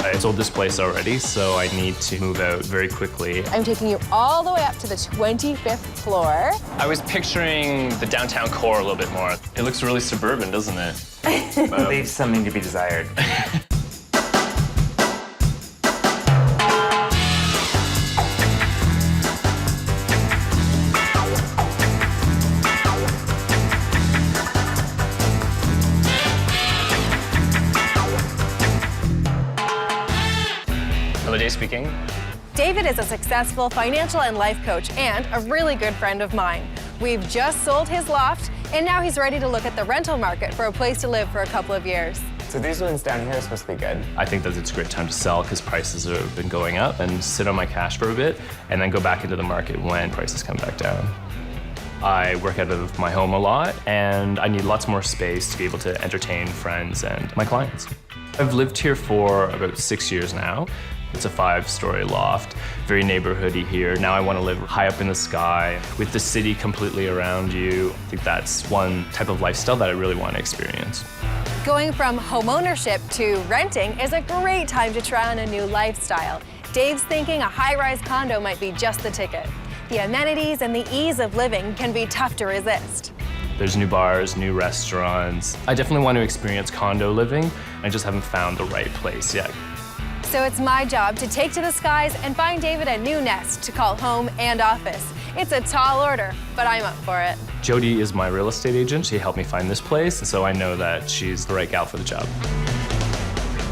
I sold this place already, so I need to move out very quickly. I'm taking you all the way up to the 25th floor. I was picturing the downtown core a little bit more. It looks really suburban, doesn't it? Leaves something to be desired. Holiday speaking. David is a successful financial and life coach and a really good friend of mine. We've just sold his loft, and now he's ready to look at the rental market for a place to live for a couple of years. So these ones down here are supposed to be good. I think that it's a great time to sell because prices have been going up, and sit on my cash for a bit and then go back into the market when prices come back down. I work out of my home a lot, and I need lots more space to be able to entertain friends and my clients. I've lived here for about 6 years now. It's a 5-story loft, very neighborhoody here. Now I want to live high up in the sky with the city completely around you. I think that's one type of lifestyle that I really want to experience. Going from homeownership to renting is a great time to try on a new lifestyle. Dave's thinking a high-rise condo might be just the ticket. The amenities and the ease of living can be tough to resist. There's new bars, new restaurants. I definitely want to experience condo living. I just haven't found the right place yet. So it's my job to take to the skies and find David a new nest to call home and office. It's a tall order, but I'm up for it. Jody is my real estate agent. She helped me find this place, and so I know that she's the right gal for the job.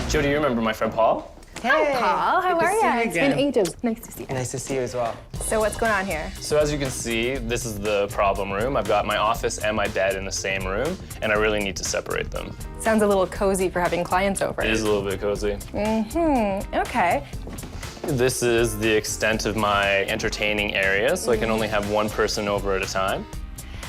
Jody, you remember my friend Paul? Hey, Paul, how are you? It's been again. ages. Nice to see you. Nice to see you as well. So what's going on here? So as you can see, this is the problem room. I've got my office and my bed in the same room, and I really need to separate them. Sounds a little cozy for having clients over. It is a little bit cozy. Okay. This is the extent of my entertaining area, so I can only have one person over at a time.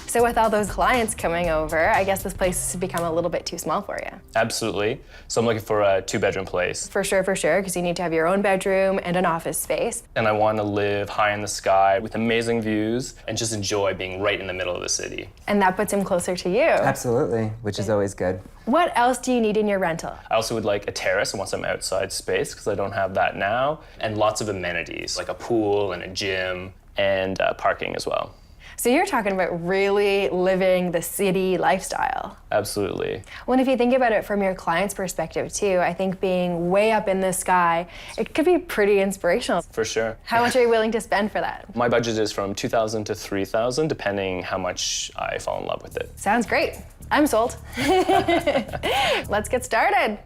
So with all those clients coming over, I guess this place has become a little bit too small for you. Absolutely. So I'm looking for a 2-bedroom place. For sure, because you need to have your own bedroom and an office space. And I want to live high in the sky with amazing views and just enjoy being right in the middle of the city. And that puts him closer to you. Absolutely, which is always good. What else do you need in your rental? I also would like a terrace. I want some outside space because I don't have that now. And lots of amenities like a pool and a gym and parking as well. So you're talking about really living the city lifestyle. Absolutely. Well, and if you think about it from your client's perspective too, I think being way up in the sky, it could be pretty inspirational. For sure. How much are you willing to spend for that? My budget is from $2,000 to $3,000, depending how much I fall in love with it. Sounds great. I'm sold. Let's get started.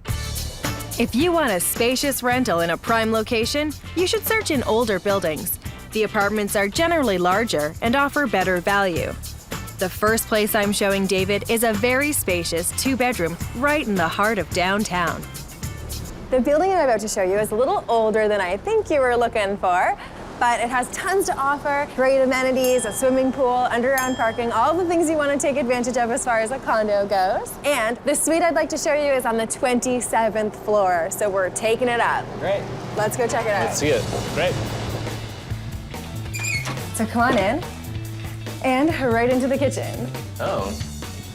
If you want a spacious rental in a prime location, you should search in older buildings. The apartments are generally larger and offer better value. The first place I'm showing David is a very spacious 2-bedroom right in the heart of downtown. The building I'm about to show you is a little older than I think you were looking for, but it has tons to offer, great amenities, a swimming pool, underground parking, all the things you want to take advantage of as far as a condo goes. And the suite I'd like to show you is on the 27th floor, so we're taking it up. Great. Let's go check it out. Let's see it. Great. So come on in, and right into the kitchen. Oh,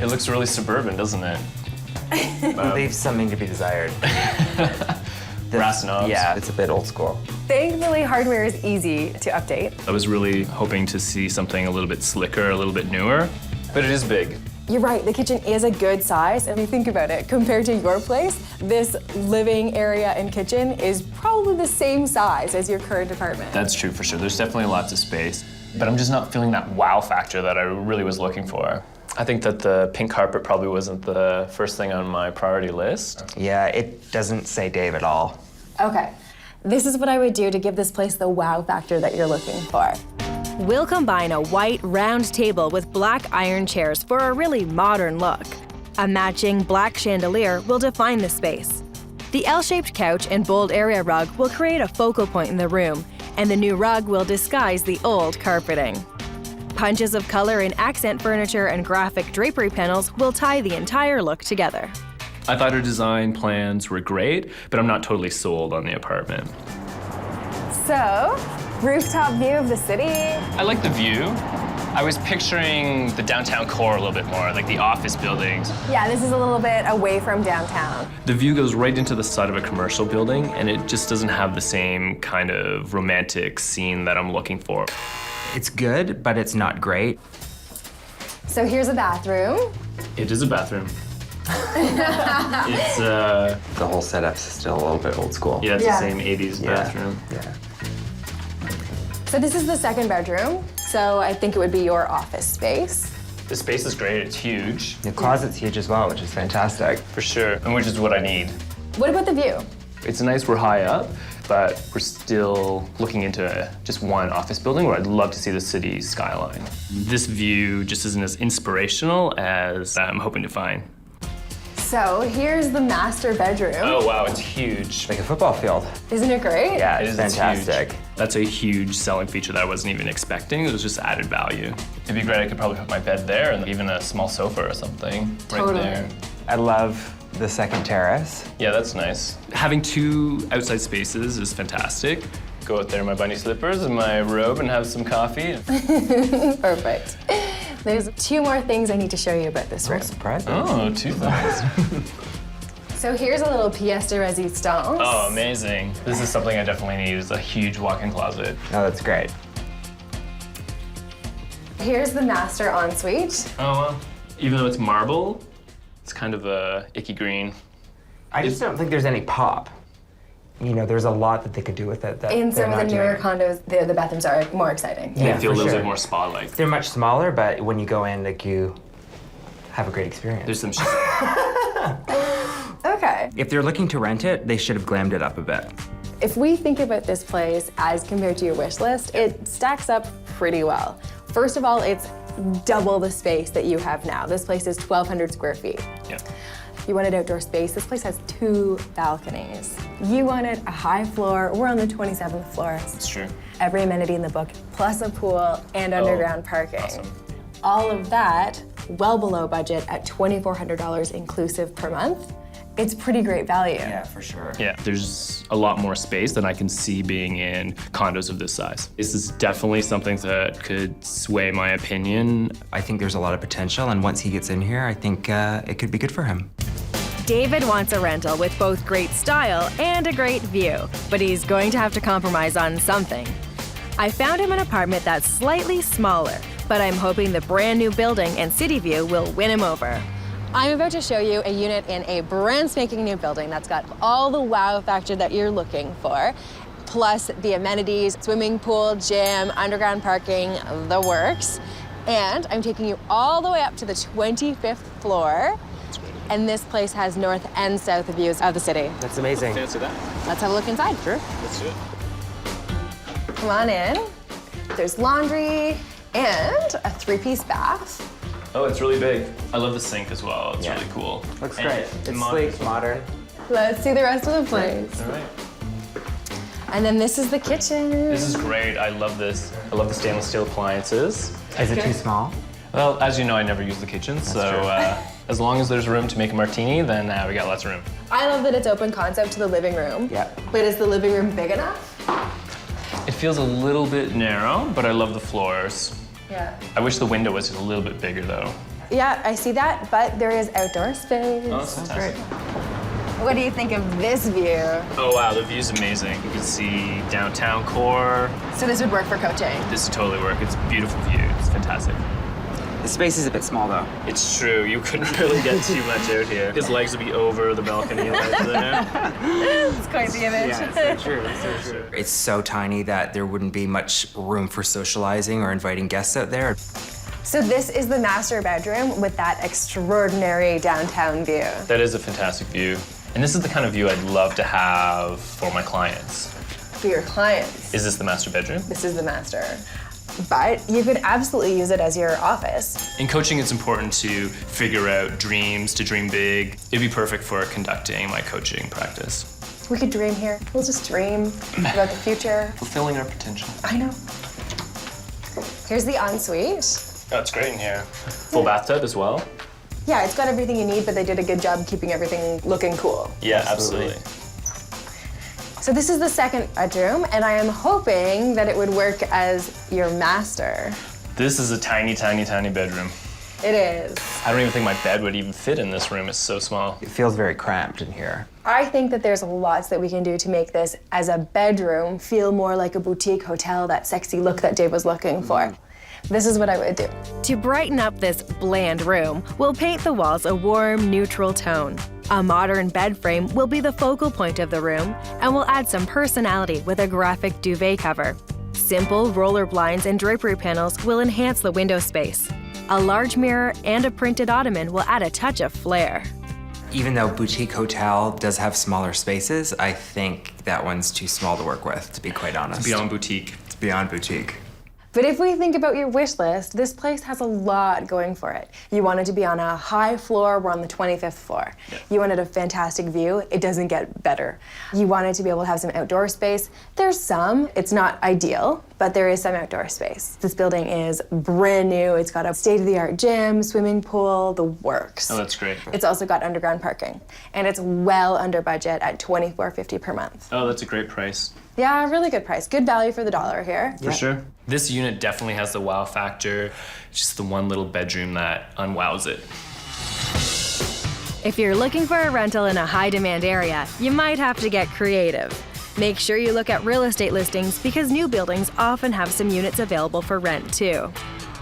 it looks really suburban, doesn't it? Leaves something to be desired. Brass knobs. Yeah, it's a bit old school. Thankfully, hardware is easy to update. I was really hoping to see something a little bit slicker, a little bit newer, but it is big. You're right, the kitchen is a good size, and if you think about it, compared to your place, this living area and kitchen is probably the same size as your current apartment. That's true for sure. There's definitely lots of space, but I'm just not feeling that wow factor that I really was looking for. I think that the pink carpet probably wasn't the first thing on my priority list. Yeah, it doesn't say Dave at all. Okay, this is what I would do to give this place the wow factor that you're looking for. We'll combine a white round table with black iron chairs for a really modern look. A matching black chandelier will define the space. The L-shaped couch and bold area rug will create a focal point in the room, and the new rug will disguise the old carpeting. Punches of color in accent furniture and graphic drapery panels will tie the entire look together. I thought her design plans were great, but I'm not totally sold on the apartment. So, rooftop view of the city. I like the view. I was picturing the downtown core a little bit more, like the office buildings. Yeah, this is a little bit away from downtown. The view goes right into the side of a commercial building, and it just doesn't have the same kind of romantic scene that I'm looking for. It's good, but it's not great. So here's a bathroom. It is a bathroom. It's, The whole setup's still a little bit old school. yeah, it's Yeah. the same 80s bathroom. Yeah. So this is the second bedroom. So I think it would be your office space. The space is great, it's huge. The closet's huge as well, which is fantastic. For sure, and which is what I need. What about the view? It's nice we're high up, but we're still looking into just one office building where I'd love to see the city skyline. This view just isn't as inspirational as I'm hoping to find. So here's the master bedroom. Oh wow, it's huge. Like a football field. Isn't it great? Yeah, It it's is, it's fantastic. huge. That's a huge selling feature that I wasn't even expecting. It was just added value. It'd be great, I could probably put my bed there and even a small sofa or something Totally. right there. I love the second terrace. Yeah, that's nice. Having two outside spaces is fantastic. Go out there in my bunny slippers and my robe and have some coffee. Perfect. There's two more things I need to show you about this room. Surprising. Oh, two things. So here's a little pièce de résistance. Oh, amazing. This is something I definitely need, is a huge walk-in closet. Oh, that's great. Here's the master ensuite. Oh, well. Even though it's marble, it's kind of a icky green. I just don't think there's any pop. You know, there's a lot that they could do with it that In they're some of not the newer doing. condos, the bathrooms are more exciting. Yeah, They feel a for little sure. bit more spa-like. They're much smaller, but when you go in, like, you have a great experience. There's some Okay. If they're looking to rent it, they should have glammed it up a bit. If we think about this place as compared to your wish list, it stacks up pretty well. First of all, it's double the space that you have now. This place is 1,200 square feet. Yeah. You wanted outdoor space. This place has 2 balconies. You wanted a high floor. We're on the 27th floor. It's true. Every amenity in the book, plus a pool and underground parking. awesome. All of that well below budget at $2,400 inclusive per month. It's pretty great value. Yeah, for sure. Yeah, there's a lot more space than I can see being in condos of this size. This is definitely something that could sway my opinion. I think there's a lot of potential, and once he gets in here, I think it could be good for him. David wants a rental with both great style and a great view, but he's going to have to compromise on something. I found him an apartment that's slightly smaller, but I'm hoping the brand new building and city view will win him over. I'm about to show you a unit in a brand spanking new building that's got all the wow factor that you're looking for, plus the amenities, swimming pool, gym, underground parking, the works. And I'm taking you all the way up to the 25th floor. And this place has north and south views of the city. That's amazing. Fancy that. Let's have a look inside. Sure. Let's do it. Come on in. There's laundry and a 3-piece bath. Oh, it's really big. I love the sink as well. It's Yeah. really cool. Looks And great. It's modern. sleek, modern. Let's see the rest of the place. All right. And then this is the kitchen. This is great. I love this. I love the stainless steel appliances. Is it too small? Well, as you know, I never use the kitchen, so true. as long as there's room to make a martini, then we got lots of room. I love that it's open concept to the living room. Yeah. But is the living room big enough? It feels a little bit narrow, but I love the floors. Yeah. I wish the window was just a little bit bigger, though. Yeah, I see that, but there is outdoor space. Oh, that's fantastic. What do you think of this view? Oh, wow, the view's amazing. You can see downtown core. So this would work for coaching. This would totally work. It's a beautiful view. It's fantastic. The space is a bit small, though. It's true. You couldn't really get too much out here. His legs would be over the balcony right there. It's quite the image. True. It's so tiny that there wouldn't be much room for socializing or inviting guests out there. So this is the master bedroom with that extraordinary downtown view. That is a fantastic view. And this is the kind of view I'd love to have for my clients. For your clients, Is this the master bedroom? this is the master. But you could absolutely use it as your office. In coaching, it's important to figure out dreams, to dream big. It'd be perfect for conducting my coaching practice. We could dream here. We'll just dream about the future. Fulfilling our potential. I know. Here's the ensuite. Oh, it's great in here. Full bathtub as well? Yeah, it's got everything you need, but they did a good job keeping everything looking cool. Yeah, absolutely. So this is the second bedroom, and I am hoping that it would work as your master. This is a tiny, tiny, tiny bedroom. It is. I don't even think my bed would even fit in this room. It's so small. It feels very cramped in here. I think that there's lots that we can do to make this, as a bedroom, feel more like a boutique hotel, that sexy look that Dave was looking for. This is what I would do. To brighten up this bland room, we'll paint the walls a warm, neutral tone. A modern bed frame will be the focal point of the room, and we'll add some personality with a graphic duvet cover. Simple roller blinds and drapery panels will enhance the window space. A large mirror and a printed ottoman will add a touch of flair. Even though boutique hotel does have smaller spaces, I think that one's too small to work with, to be quite honest. It's beyond boutique. It's beyond boutique. But if we think about your wish list, this place has a lot going for it. You want it to be on a high floor, we're on the 25th floor. Yeah. You wanted a fantastic view, it doesn't get better. You wanted to be able to have some outdoor space. There's some, it's not ideal, but there is some outdoor space. This building is brand new. It's got a state-of-the-art gym, swimming pool, the works. Oh, that's great. It's also got underground parking, and it's well under budget at $24.50 per month. Oh, that's a great price. Yeah, really good price. Good value for the dollar here. For sure. This unit definitely has the wow factor. It's just the one little bedroom that unwows it. If you're looking for a rental in a high-demand area, you might have to get creative. Make sure you look at real estate listings because new buildings often have some units available for rent, too.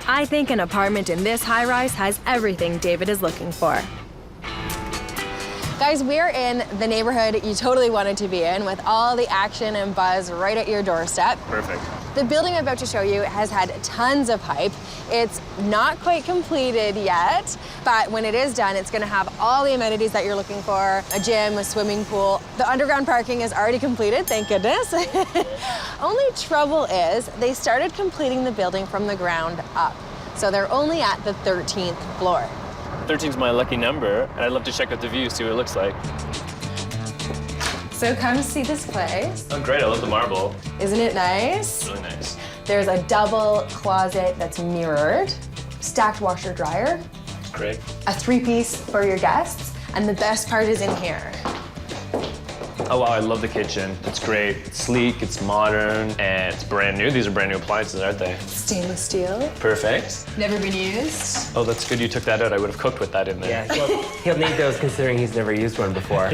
I think an apartment in this high-rise has everything David is looking for. Guys, we're in the neighborhood you totally wanted to be in, with all the action and buzz right at your doorstep. Perfect. The building I'm about to show you has had tons of hype. It's not quite completed yet, but when it is done, it's gonna have all the amenities that you're looking for: a gym, a swimming pool. The underground parking is already completed, thank goodness. Only trouble is they started completing the building from the ground up. So they're only at the 13th floor. 13's my lucky number, and I'd love to check out the view, see what it looks like. So come see this place. Oh, great, I love the marble. Isn't it nice? Really nice. There's a double closet that's mirrored, stacked washer dryer, Great. a 3-piece for your guests, and the best part is in here. Oh, wow, I love the kitchen. It's great. It's sleek, it's modern, and it's brand new. These are brand new appliances, aren't they? Stainless steel, Perfect. never been used. Oh, that's good you took that out. I would have cooked with that in there. Yeah, he'll need those considering he's never used one before.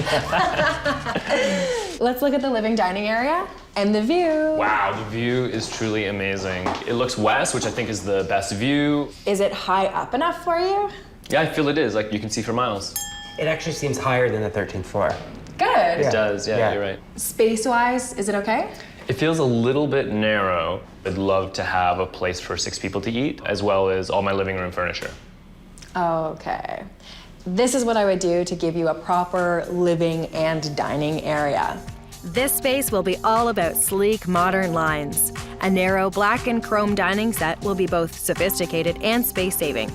Let's look at the living dining area and the view. Wow, the view is truly amazing. It looks west, which I think is the best view. Is it high up enough for you? Yeah, I feel it is. Like, you can see for miles. It actually seems higher than the 13th floor. Good. It does, yeah, you're right. Space-wise, is it okay? It feels a little bit narrow. I'd love to have a place for 6 people to eat, as well as all my living room furniture. Okay. This is what I would do to give you a proper living and dining area. This space will be all about sleek, modern lines. A narrow black and chrome dining set will be both sophisticated and space-saving.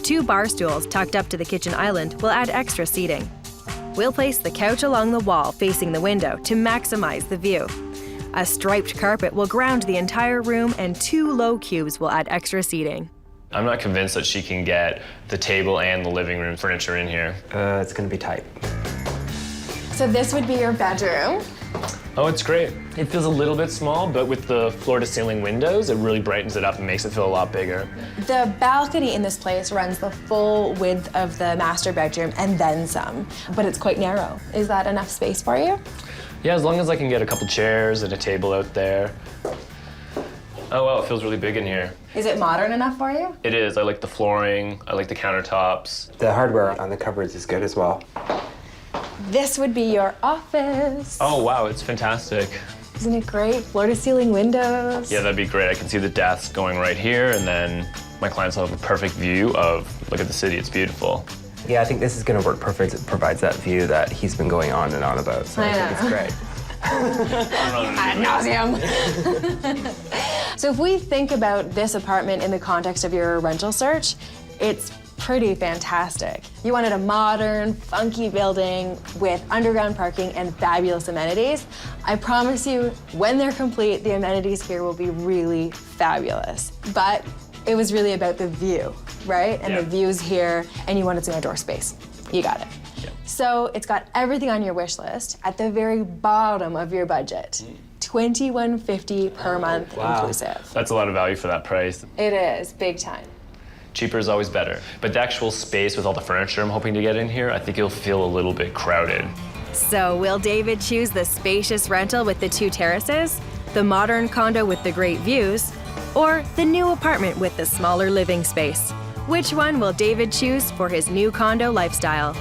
2 bar stools tucked up to the kitchen island will add extra seating. We'll place the couch along the wall facing the window to maximize the view. A striped carpet will ground the entire room, and 2 low cubes will add extra seating. I'm not convinced that she can get the table and the living room furniture in here. It's gonna be tight. So this would be your bedroom. Oh, it's great. It feels a little bit small, but with the floor-to-ceiling windows, it really brightens it up and makes it feel a lot bigger. The balcony in this place runs the full width of the master bedroom and then some, but it's quite narrow. Is that enough space for you? Yeah, as long as I can get a couple chairs and a table out there. Oh, wow, it feels really big in here. Is it modern enough for you? It is. I like the flooring. I like the countertops. The hardware on the cupboards is good as well. This would be your office. Oh, wow, it's fantastic. Isn't it great? Floor-to-ceiling windows. Yeah, that'd be great. I can see the desk going right here, and then my clients will have a perfect view of, look at the city, it's beautiful. Yeah, I think this is gonna work perfect. It provides that view that he's been going on and on about, so I think it's great. Ad nauseum. So if we think about this apartment in the context of your rental search, it's pretty fantastic. You wanted a modern, funky building with underground parking and fabulous amenities. I promise you, when they're complete, the amenities here will be really fabulous. But it was really about the view, right? And Yeah. the view's here, and you wanted some outdoor space. You got it. Yeah. So it's got everything on your wish list at the very bottom of your budget. $21.50 per month inclusive. That's a lot of value for that price. It is, big time. Cheaper is always better. But the actual space with all the furniture I'm hoping to get in here, I think it'll feel a little bit crowded. So will David choose the spacious rental with the 2 terraces, the modern condo with the great views, or the new apartment with the smaller living space? Which one will David choose for his new condo lifestyle?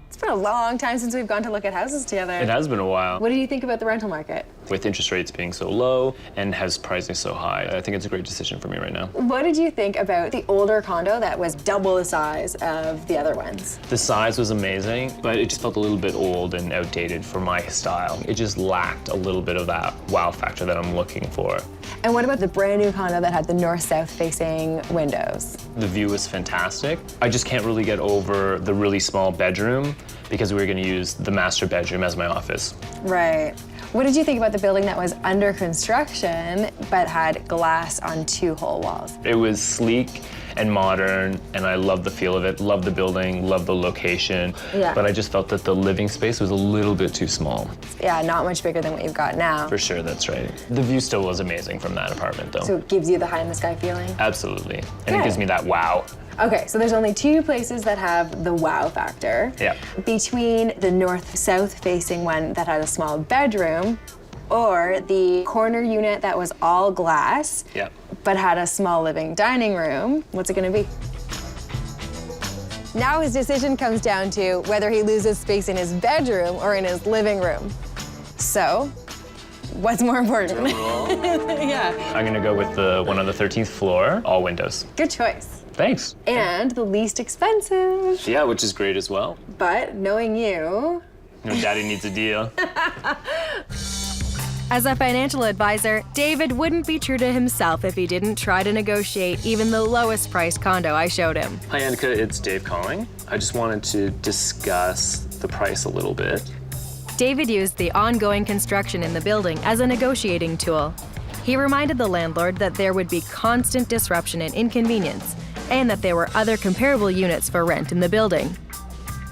It's been a long time since we've gone to look at houses together. It has been a while. What do you think about the rental market? With interest rates being so low and house pricing so high, I think it's a great decision for me right now. What did you think about the older condo that was double the size of the other ones? The size was amazing, but it just felt a little bit old and outdated for my style. It just lacked a little bit of that wow factor that I'm looking for. And what about the brand new condo that had the north-south facing windows? The view was fantastic. I just can't really get over the really small bedroom because we were going to use the master bedroom as my office. Right. What did you think about the building that was under construction but had glass on 2 whole walls? It was sleek and modern, and I loved the feel of it, loved the building, loved the location. Yeah. But I just felt that the living space was a little bit too small. Yeah, not much bigger than what you've got now. For sure, that's right. The view still was amazing from that apartment, though. So it gives you the high-in-the-sky feeling? Absolutely. And Good. it gives me that wow. Okay, so there's only 2 places that have the wow factor. Yeah. Between the north-south facing one that had a small bedroom or the corner unit that was all glass Yeah. but had a small living dining room, what's it gonna be? Now his decision comes down to whether he loses space in his bedroom or in his living room. So, what's more important? Yeah, I'm gonna go with the one on the 13th floor, all windows. good choice. Thanks. And the least expensive. Yeah, which is great as well. But knowing you, Daddy needs a deal. As a financial advisor, David wouldn't be true to himself if he didn't try to negotiate even the lowest priced condo I showed him. Hi, Annika, it's Dave calling. I just wanted to discuss the price a little bit. David used the ongoing construction in the building as a negotiating tool. He reminded the landlord that there would be constant disruption and inconvenience, and that there were other comparable units for rent in the building.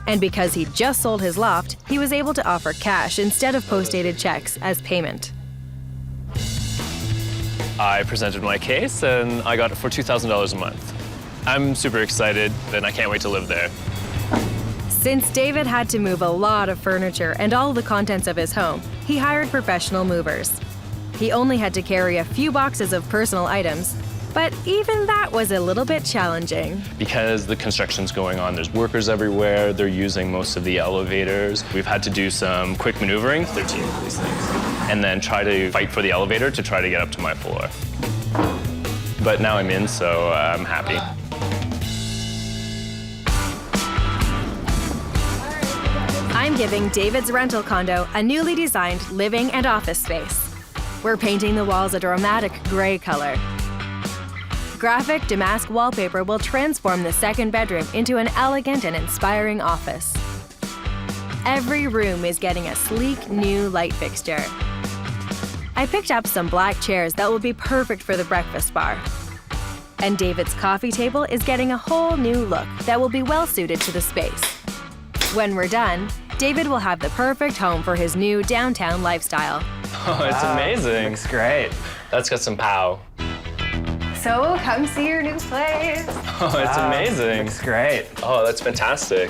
And because he just sold his loft, he was able to offer cash instead of post-dated checks as payment. I presented my case and I got it for $2,000 a month. I'm super excited and I can't wait to live there. Since David had to move a lot of furniture and all the contents of his home, he hired professional movers. He only had to carry a few boxes of personal items, but even that was a little bit challenging. Because the construction's going on, there's workers everywhere, they're using most of the elevators. We've had to do some quick maneuvering, 13 of these things, and then try to fight for the elevator to try to get up to my floor. But now I'm in, so I'm happy. I'm giving David's rental condo a newly designed living and office space. We're painting the walls a dramatic gray color. Graphic damask wallpaper will transform the second bedroom into an elegant and inspiring office. Every room is getting a sleek new light fixture. I picked up some black chairs that will be perfect for the breakfast bar. And David's coffee table is getting a whole new look that will be well suited to the space. When we're done, David will have the perfect home for his new downtown lifestyle. Oh, it's amazing. Looks great. That's got some pow. so come see your new place. Oh, it's amazing. Looks great. Oh, that's fantastic.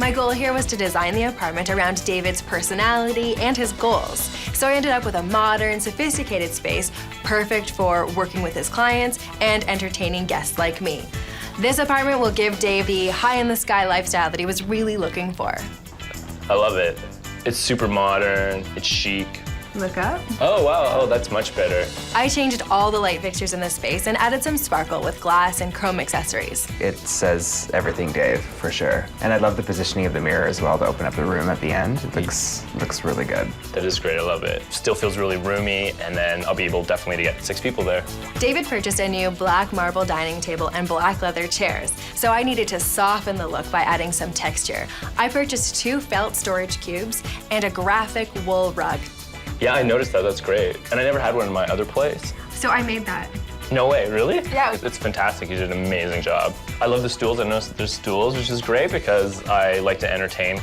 My goal here was to design the apartment around David's personality and his goals. So I ended up with a modern, sophisticated space, perfect for working with his clients and entertaining guests like me. This apartment will give Dave the high-in-the-sky lifestyle that he was really looking for. I love it. It's super modern, it's chic. Look up. Oh, wow, oh, that's much better. I changed all the light fixtures in the space and added some sparkle with glass and chrome accessories. It says everything Dave, for sure. And I love the positioning of the mirror as well to open up the room at the end. It looks really good. That is great, I love it. Still feels really roomy, and then I'll be able definitely to get 6 people there. David purchased a new black marble dining table and black leather chairs, so I needed to soften the look by adding some texture. I purchased 2 felt storage cubes and a graphic wool rug. Yeah, I noticed that, that's great. And I never had one in my other place. So I made that. No way, really? Yeah. It's fantastic. You did an amazing job. I love the stools. I noticed that there's stools, which is great because I like to entertain.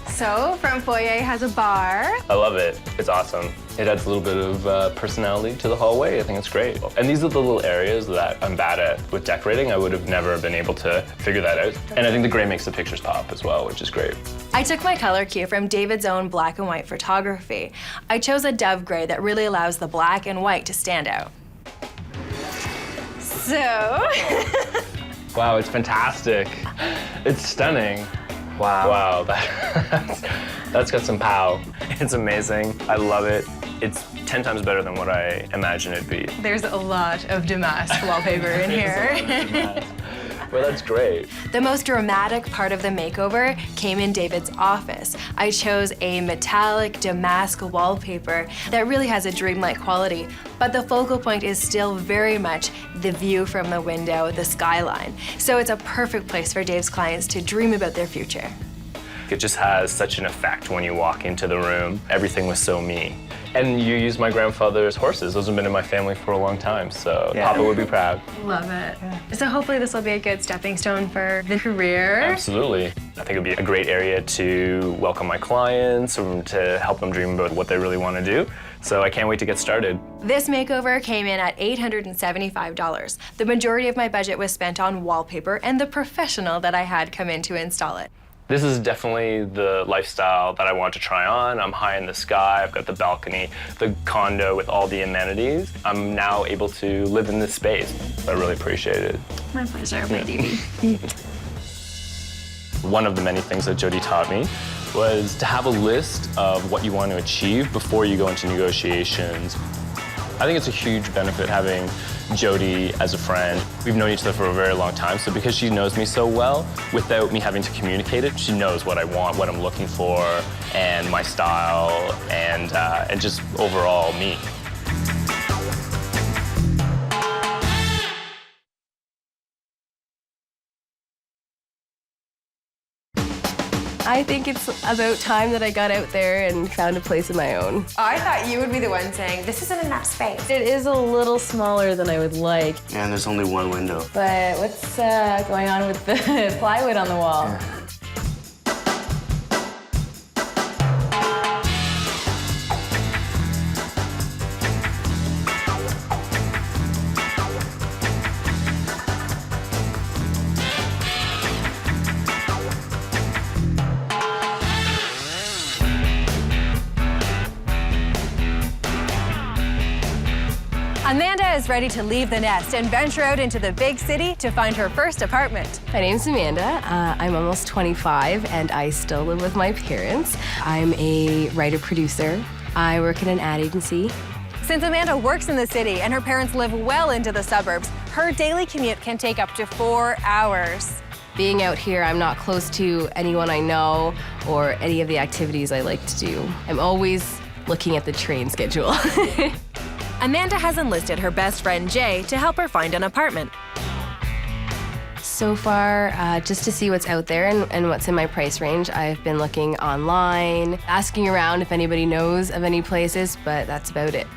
So, front foyer has a bar. I love it. It's awesome. It adds a little bit of personality to the hallway. I think it's great. And these are the little areas that I'm bad at with decorating. I would have never been able to figure that out. And I think the gray makes the pictures pop as well, which is great. I took my color cue from David's own black and white photography. I chose a dove gray that really allows the black and white to stand out. So, Wow, it's fantastic. It's stunning. Wow. Wow, that's got some pow. It's amazing. I love it. It's 10 times better than what I imagined it'd be. There's a lot of damask wallpaper in here. Well, that's great. The most dramatic part of the makeover came in David's office. I chose a metallic damask wallpaper that really has a dreamlike quality, but the focal point is still very much the view from the window, the skyline. So it's a perfect place for Dave's clients to dream about their future. It just has such an effect when you walk into the room. Everything was so me. And you used my grandfather's horses. Those have been in my family for a long time, so Yeah. Papa would be proud. love it. So hopefully this will be a good stepping stone for the career. Absolutely. I think it'd be a great area to welcome my clients, to help them dream about what they really want to do. So I can't wait to get started. This makeover came in at $875. The majority of my budget was spent on wallpaper and the professional that I had come in to install it. This is definitely the lifestyle that I want to try on. I'm high in the sky, I've got the balcony, the condo with all the amenities. I'm now able to live in this space. I really appreciate it. My pleasure, my duty. One of the many things that Jody taught me was to have a list of what you want to achieve before you go into negotiations. I think it's a huge benefit having Jody as a friend. We've known each other for a very long time, so because she knows me so well, without me having to communicate it, she knows what I want, what I'm looking for, and my style, and just overall me. I think it's about time that I got out there and found a place of my own. I thought you would be the one saying, this isn't enough space. It is a little smaller than I would like, And there's only one window. but what's going on with the plywood on the wall? Amanda is ready to leave the nest and venture out into the big city to find her first apartment. My name's Amanda. I'm almost 25 and I still live with my parents. I'm a writer-producer. I work at an ad agency. Since Amanda works in the city and her parents live well into the suburbs, her daily commute can take up to 4 hours. Being out here, I'm not close to anyone I know or any of the activities I like to do. I'm always looking at the train schedule. Amanda has enlisted her best friend Jay to help her find an apartment. So far, just to see what's out there and what's in my price range, I've been looking online, asking around if anybody knows of any places, but that's about it.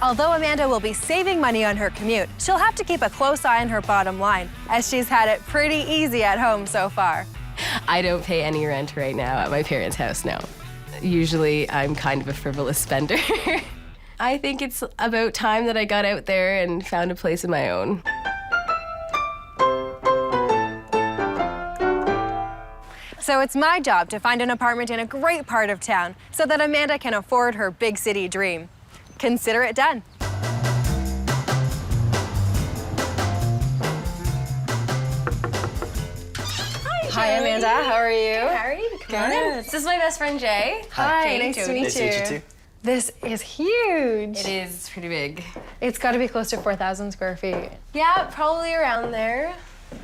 Although Amanda will be saving money on her commute, she'll have to keep a close eye on her bottom line, as she's had it pretty easy at home so far. I don't pay any rent right now at my parents' house now. Usually, I'm kind of a frivolous spender. I think it's about time that I got out there and found a place of my own. So it's my job to find an apartment in a great part of town so that Amanda can afford her big city dream. Consider it done. Hi, Amanda. How are you? How are you? Come on in. This is my best friend, Jay. Hi, nice to meet you. This is huge. It is pretty big. It's got to be close to 4,000 square feet. Yeah, probably around there.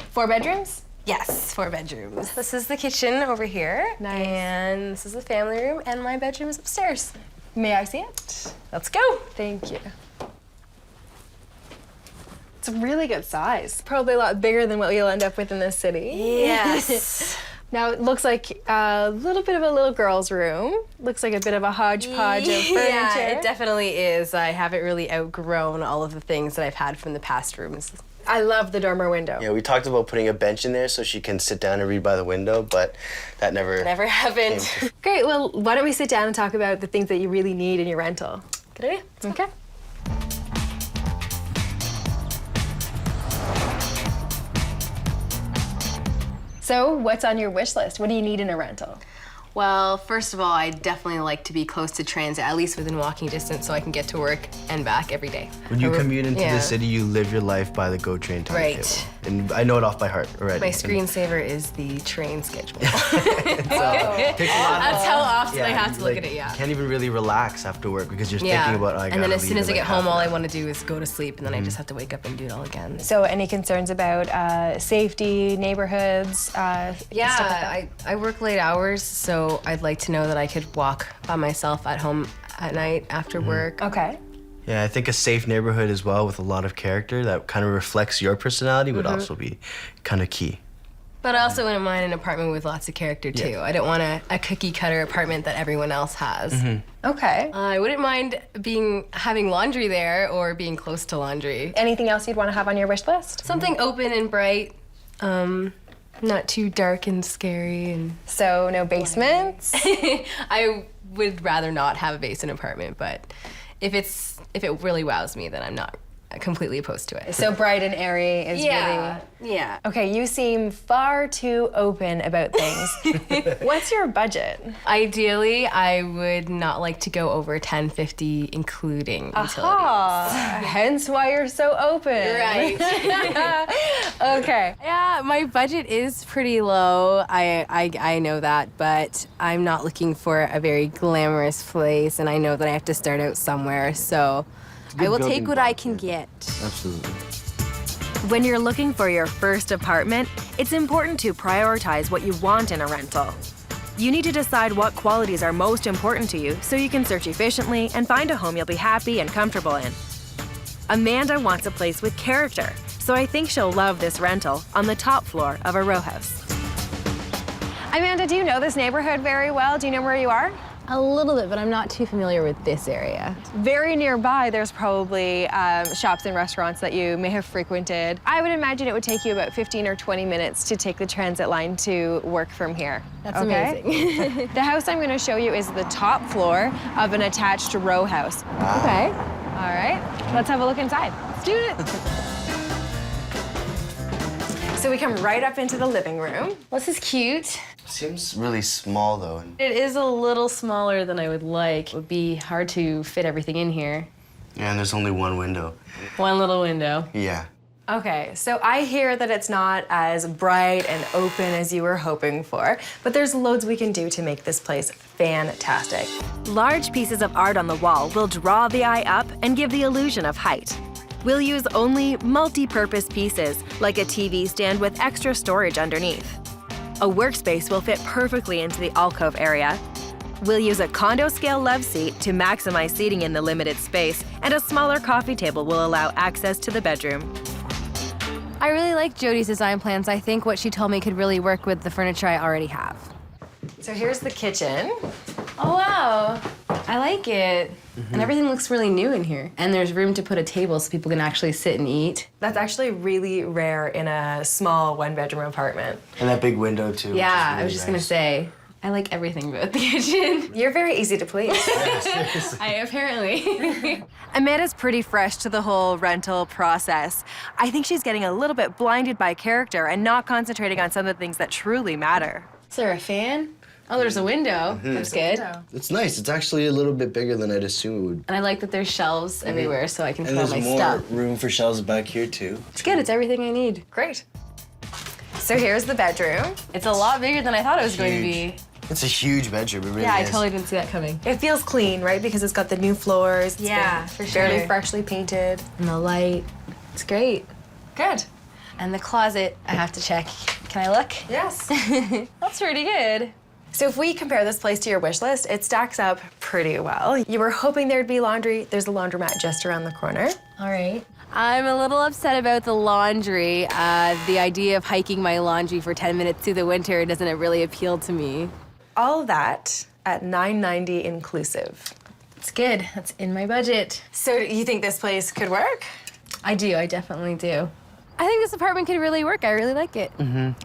4 bedrooms? Yes, 4 bedrooms. This is the kitchen over here. Nice. And this is the family room, and my bedroom is upstairs. May I see it? Let's go. Thank you. It's a really good size. Probably a lot bigger than what you'll end up with in this city. Yes. Now it looks like a little bit of a little girl's room. Looks like a bit of a hodgepodge of furniture. Yeah, it definitely is. I haven't really outgrown all of the things that I've had from the past rooms. I love the dormer window. Yeah, we talked about putting a bench in there so she can sit down and read by the window, but that never happened. Great, well, why don't we sit down and talk about the things that you really need in your rental? Good idea. Okay. So, what's on your wish list? What do you need in a rental? Well, first of all, I definitely like to be close to transit, at least within walking distance, so I can get to work and back every day. When you commute into the city, you live your life by the GO train timetable. Right. And I know it off by heart already. My screensaver is the train schedule. Takes a lot That's how often I have to look like, at it, yeah. You can't even really relax after work because you're Yeah. thinking about, oh, I and then gotta as soon leave as I in, get like, home, half all an I hour. want to do is go to sleep, and then I just have to wake up and do it all again. So, any concerns about safety, neighborhoods? Stuff like that? I work late hours, so I'd like to know that I could walk by myself at home at night after work. Okay. Yeah, I think a safe neighborhood as well with a lot of character that kind of reflects your personality would also be kind of key. But I also wouldn't mind an apartment with lots of character, too. Yeah. I don't want a cookie-cutter apartment that everyone else has. Okay. I wouldn't mind having laundry there or being close to laundry. Anything else you'd want to have on your wish list? Something open and bright, not too dark and scary. And So, no basements? I would rather not have a basement apartment, but if it really wows me, then I'm not completely opposed to it. So, bright and airy is really... Yeah. Okay, you seem far too open about things. What's your budget? Ideally, I would not like to go over $10.50, including utilities. Hence why you're so open. Right. Okay. Yeah, my budget is pretty low. I know that, but I'm not looking for a very glamorous place, and I know that I have to start out somewhere, so I will take what I can get. Absolutely. When you're looking for your first apartment, it's important to prioritize what you want in a rental. You need to decide what qualities are most important to you so you can search efficiently and find a home you'll be happy and comfortable in. Amanda wants a place with character, so I think she'll love this rental on the top floor of a row house. Amanda, do you know this neighborhood very well? Do you know where you are? A little bit, but I'm not too familiar with this area. Very nearby, there's probably shops and restaurants that you may have frequented. I would imagine it would take you about 15 or 20 minutes to take the transit line to work from here. That's amazing. The house I'm going to show you is the top floor of an attached row house. Okay. All right, let's have a look inside. Let's do it. So we come right up into the living room. This is cute. Seems really small though. It is a little smaller than I would like. It would be hard to fit everything in here. Yeah, and there's only one window. One little window. Yeah. Okay, so I hear that it's not as bright and open as you were hoping for, but there's loads we can do to make this place fantastic. Large pieces of art on the wall will draw the eye up and give the illusion of height. We'll use only multi-purpose pieces, like a TV stand with extra storage underneath. A workspace will fit perfectly into the alcove area. We'll use a condo-scale love seat to maximize seating in the limited space, and a smaller coffee table will allow access to the bedroom. I really like Jody's design plans. I think what she told me could really work with the furniture I already have. So here's the kitchen. Oh, wow. I like it. And everything looks really new in here. And there's room to put a table so people can actually sit and eat. That's actually really rare in a small one-bedroom apartment. And that big window too. Yeah, I was just gonna say, I like everything about the kitchen. You're very easy to please. Apparently. Amanda's pretty fresh to the whole rental process. I think she's getting a little bit blinded by character and not concentrating on some of the things that truly matter. Is there a fan? Oh, there's a window. That's good. It's nice. It's actually a little bit bigger than I'd assume it would. And I like that there's shelves everywhere so I can And put all there's my more stuff. room for shelves back here too. It's good. It's everything I need. Great. So here's the bedroom. It's a lot bigger than I thought it was going to be. It's a huge bedroom. It really Yeah, I is. totally didn't see that coming. It feels clean, right? Because it's got the new floors. It's Yeah, been for fairly sure. freshly painted. And the light. It's great. Good. And the closet, I have to check. Can I look? Yes. That's pretty good. So if we compare this place to your wish list, it stacks up pretty well. You were hoping there'd be laundry. There's a laundromat just around the corner. All right. I'm a little upset about the laundry. The idea of hiking my laundry for 10 minutes through the winter doesn't really appeal to me. All of that at $990 inclusive. It's good. That's in my budget. So you think this place could work? I do. I definitely do. I think this apartment could really work. I really like it.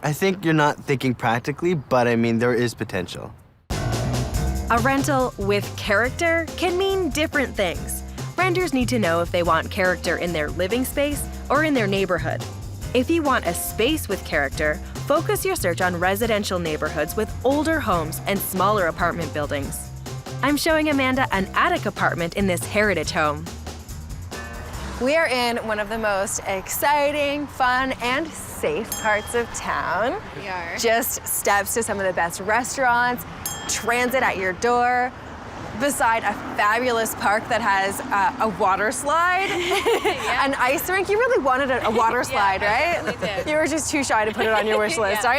I think you're not thinking practically, but I mean, there is potential. A rental with character can mean different things. Renters need to know if they want character in their living space or in their neighborhood. If you want a space with character, focus your search on residential neighborhoods with older homes and smaller apartment buildings. I'm showing Amanda an attic apartment in this heritage home. We are in one of the most exciting, fun, and safe parts of town. We are. Just steps to some of the best restaurants, transit at your door, beside a fabulous park that has a water slide, an ice rink. You really wanted a water slide, I right? really did. You were just too shy to put it on your wish list, I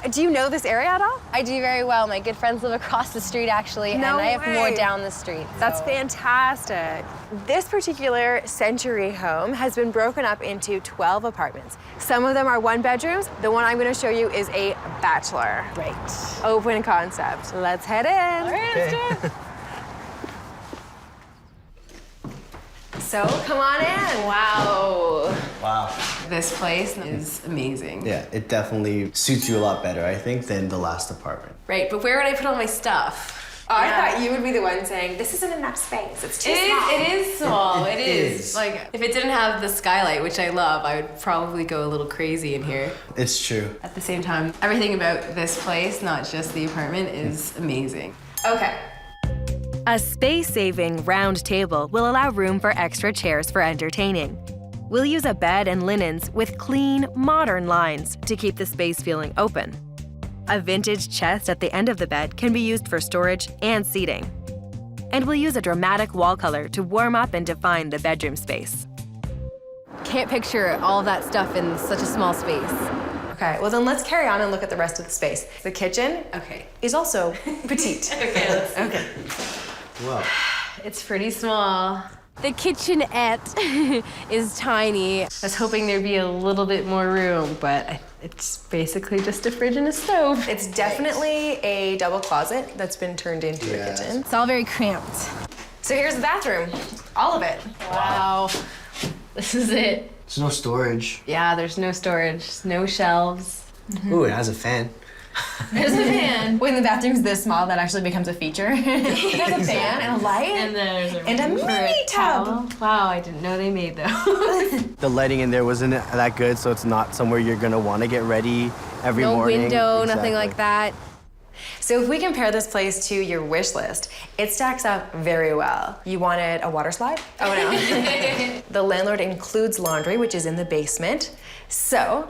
know. Do you know this area at all? I do very well. My good friends live across the street, actually, No and I have more way. down the street. That's so. fantastic. This particular century home has been broken up into 12 apartments. Some of them are one bedrooms. The one I'm going to show you is a bachelor. Right. Open concept. Let's head in. All right, let's do it. So come on in. Wow. Wow. This place is amazing. Yeah, it definitely suits you a lot better, I think, than the last apartment. Right, but where would I put all my stuff? Oh, I thought you would be the one saying, this isn't enough space. It's too small. It is small. It It is. is. Like, if it didn't have the skylight, which I love, I would probably go a little crazy in here. It's true. At the same time, everything about this place, not just the apartment, is amazing. Okay. A space-saving round table will allow room for extra chairs for entertaining. We'll use a bed and linens with clean, modern lines to keep the space feeling open. A vintage chest at the end of the bed can be used for storage and seating. And we'll use a dramatic wall color to warm up and define the bedroom space. Can't picture all of that stuff in such a small space. Okay, well then let's carry on and look at the rest of the space. The kitchen Okay. is also petite. Okay, let's Okay. Wow. It's pretty small. The kitchenette is tiny. I was hoping there'd be a little bit more room, but it's basically just a fridge and a stove. It's definitely a double closet that's been turned into a Yes. kitchen. It's all very cramped. So here's the bathroom, all of it. Wow. This is it. There's no storage. Yeah, there's no storage, no shelves. Ooh, it has a fan. There's a fan. When the bathroom's this small, that actually becomes a feature. It has a fan and a light. And there's a And a room for mini tub. towel. Wow, I didn't know they made those. The lighting in there wasn't that good, so it's not somewhere you're gonna want to get ready every No morning. window, Exactly. nothing like that. So if we compare this place to your wish list, it stacks up very well. You wanted a water slide? Oh no. The landlord includes laundry, which is in the basement. So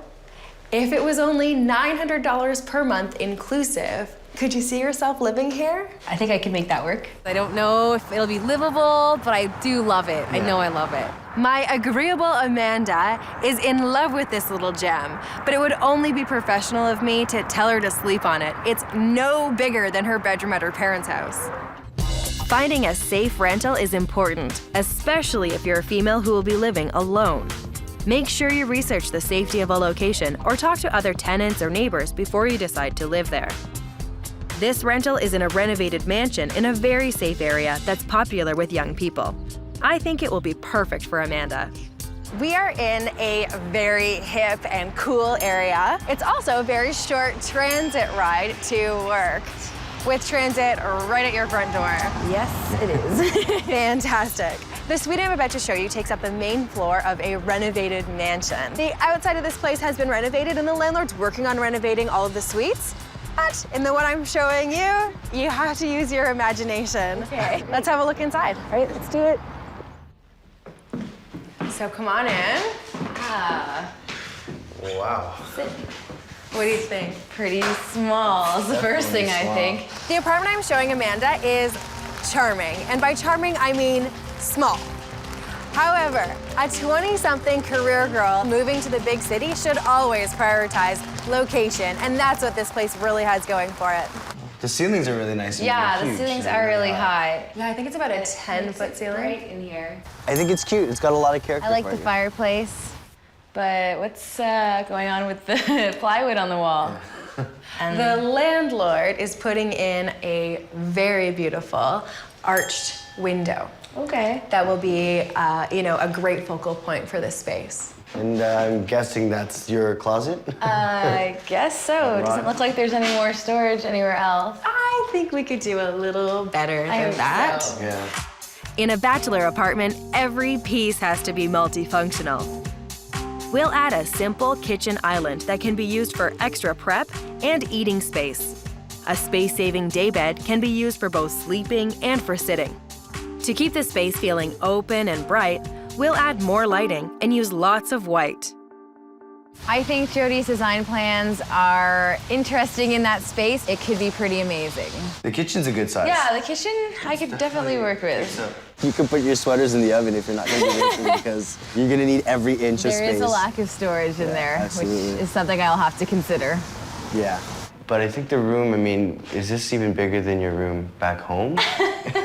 if it was only $900 per month inclusive, could you see yourself living here? I think I can make that work. I don't know if it'll be livable, but I do love it. I know I love it. My agreeable Amanda is in love with this little gem, but it would only be professional of me to tell her to sleep on it. It's no bigger than her bedroom at her parents' house. Finding a safe rental is important, especially if you're a female who will be living alone. Make sure you research the safety of a location or talk to other tenants or neighbors before you decide to live there. This rental is in a renovated mansion in a very safe area that's popular with young people. I think it will be perfect for Amanda. We are in a very hip and cool area. It's also a very short transit ride to work, with transit right at your front door. Yes, it is. Fantastic. The suite I'm about to show you takes up the main floor of a renovated mansion. The outside of this place has been renovated and the landlord's working on renovating all of the suites. But in the one I'm showing you, you have to use your imagination. Okay. Let's have a look inside. All right, let's do it. So come on in. Wow. What do you think? Pretty small is the first thing I think. The apartment I'm showing Amanda is charming. And by charming, I mean small. However, a 20-something career girl moving to the big city should always prioritize location, and that's what this place really has going for it. The ceilings are really nice. And Yeah, really the huge. ceilings They're are really really high. Yeah, I think it's about a 10-foot ceiling. Right in here. I think it's cute. It's got a lot of character. I like for the you. fireplace, but what's going on with the plywood on the wall? The landlord is putting in a very beautiful arched window Okay. that will be, a great focal point for this space. And I'm guessing that's your closet? I guess so. It doesn't look like there's any more storage anywhere else. I think we could do a little better I than hope that. so. Yeah. In a bachelor apartment, every piece has to be multifunctional. We'll add a simple kitchen island that can be used for extra prep and eating space. A space-saving daybed can be used for both sleeping and for sitting. To keep the space feeling open and bright, we'll add more lighting and use lots of white. I think Jody's design plans are interesting in that space. It could be pretty amazing. The kitchen's a good size. Yeah, the kitchen I could definitely work with. You can put your sweaters in the oven if you're not going to be making because you're going to need every inch of space. There is a lack of storage in there, absolutely. which is something I'll have to consider. Yeah. But I think the room, is this even bigger than your room back home?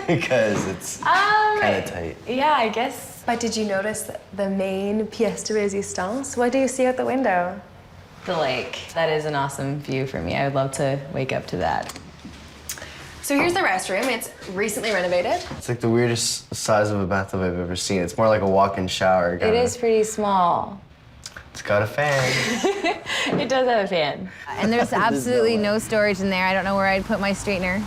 Because it's kind of tight. Yeah, I guess. But did you notice the main pièce de résistance? What do you see out the window? The lake. That is an awesome view for me. I would love to wake up to that. So here's the restroom. It's recently renovated. It's like the weirdest size of a bathtub I've ever seen. It's more like a walk-in shower. It is pretty small. It's got a fan. It does have a fan. And there's absolutely no storage in there. I don't know where I'd put my straightener.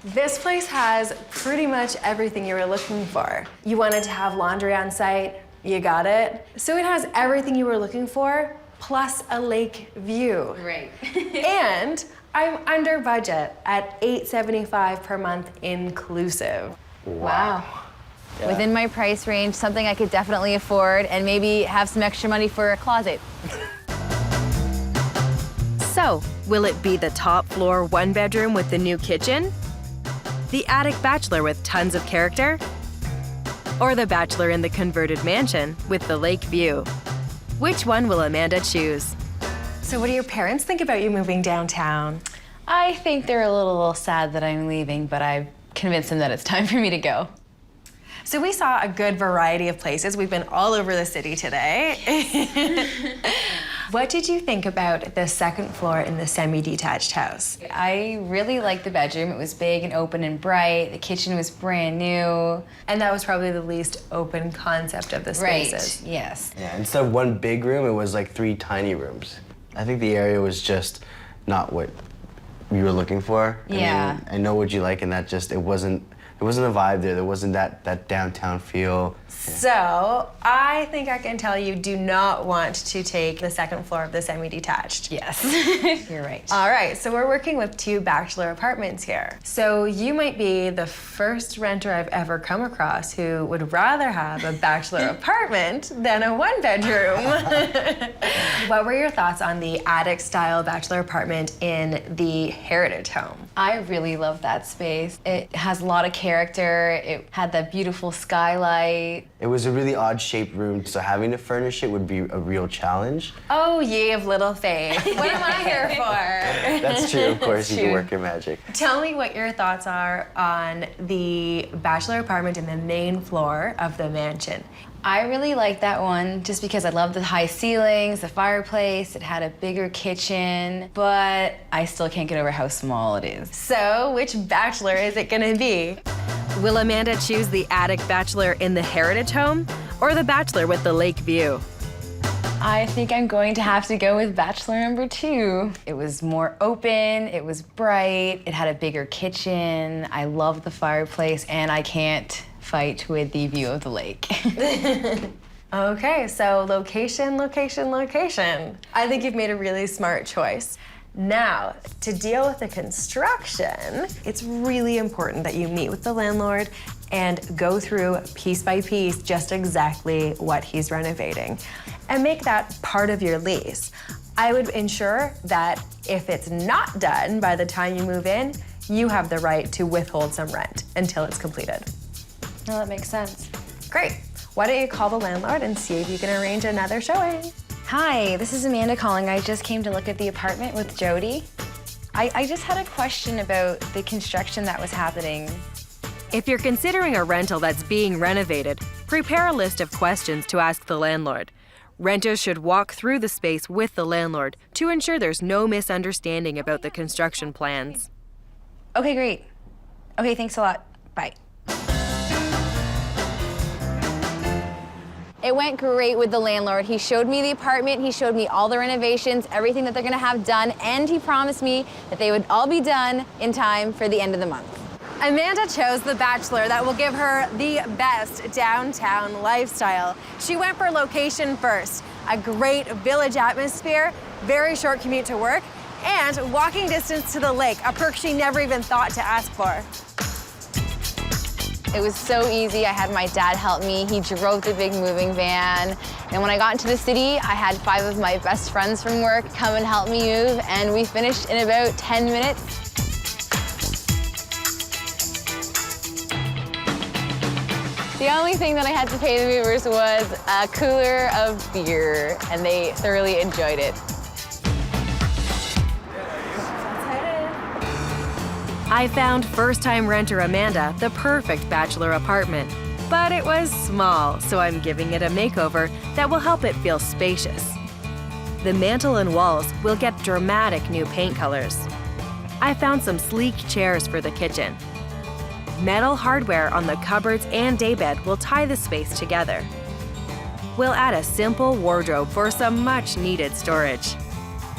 This place has pretty much everything you were looking for. You wanted to have laundry on site, you got it. So it has everything you were looking for, plus a lake view. Right. And I'm under budget at $875 per month inclusive. Wow. Within my price range, something I could definitely afford and maybe have some extra money for a closet. So, will it be the top floor one bedroom with the new kitchen? The attic bachelor with tons of character? Or the bachelor in the converted mansion with the lake view? Which one will Amanda choose? So what do your parents think about you moving downtown? I think they're a little sad that I'm leaving, but I've convinced them that it's time for me to go. So we saw a good variety of places. We've been all over the city today. What did you think about the second floor in the semi-detached house? I really liked the bedroom. It was big and open and bright. The kitchen was brand new. And that was probably the least open concept of the spaces. Right, yes. Yeah, instead of one big room, it was like 3 tiny rooms. I think the area was just not what you were looking for. Yeah. I know what you like, and that just, it wasn't a vibe there. There wasn't that downtown feel. So I think I can tell you do not want to take the second floor of the semi-detached. Yes, you're right. All right, so we're working with 2 bachelor apartments here. So you might be the first renter I've ever come across who would rather have a bachelor apartment than a 1-bedroom. What were your thoughts on the attic-style bachelor apartment in the Heritage Home? I really love that space. It has a lot of character. It had that beautiful skylight. It was a really odd-shaped room, so having to furnish it would be a real challenge. Oh, ye of little faith. What am I here for? That's true, of course, you can work your magic. Tell me what your thoughts are on the bachelor apartment in the main floor of the mansion. I really like that one just because I love the high ceilings, the fireplace. It had a bigger kitchen, but I still can't get over how small it is. So, which bachelor is it gonna be? Will Amanda choose the attic bachelor in the Heritage Home or the bachelor with the lake view? I think I'm going to have to go with bachelor number 2. It was more open, it was bright, it had a bigger kitchen. I love the fireplace, and I can't fight with the view of the lake. Okay, so location, location, location. I think you've made a really smart choice. Now, to deal with the construction, it's really important that you meet with the landlord and go through piece by piece just exactly what he's renovating and make that part of your lease. I would ensure that if it's not done by the time you move in, you have the right to withhold some rent until it's completed. No, that makes sense. Great. Why don't you call the landlord and see if you can arrange another showing? Hi, this is Amanda calling. I just came to look at the apartment with Jody. I just had a question about the construction that was happening. If you're considering a rental that's being renovated, prepare a list of questions to ask the landlord. Renters should walk through the space with the landlord to ensure there's no misunderstanding about the construction plans. Okay, great. Okay, thanks a lot. Bye. It went great with the landlord. He showed me the apartment, he showed me all the renovations, everything that they're gonna have done, and he promised me that they would all be done in time for the end of the month. Amanda chose the Bachelor that will give her the best downtown lifestyle. She went for location first, a great village atmosphere, very short commute to work, and walking distance to the lake, a perk she never even thought to ask for. It was so easy. I had my dad help me. He drove the big moving van. And when I got into the city, I had 5 of my best friends from work come and help me move, and we finished in about 10 minutes. The only thing that I had to pay the movers was a cooler of beer, and they thoroughly enjoyed it. I found first-time renter Amanda the perfect Bachelor apartment, but it was small, so I'm giving it a makeover that will help it feel spacious. The mantle and walls will get dramatic new paint colors. I found some sleek chairs for the kitchen. Metal hardware on the cupboards and daybed will tie the space together. We'll add a simple wardrobe for some much-needed storage.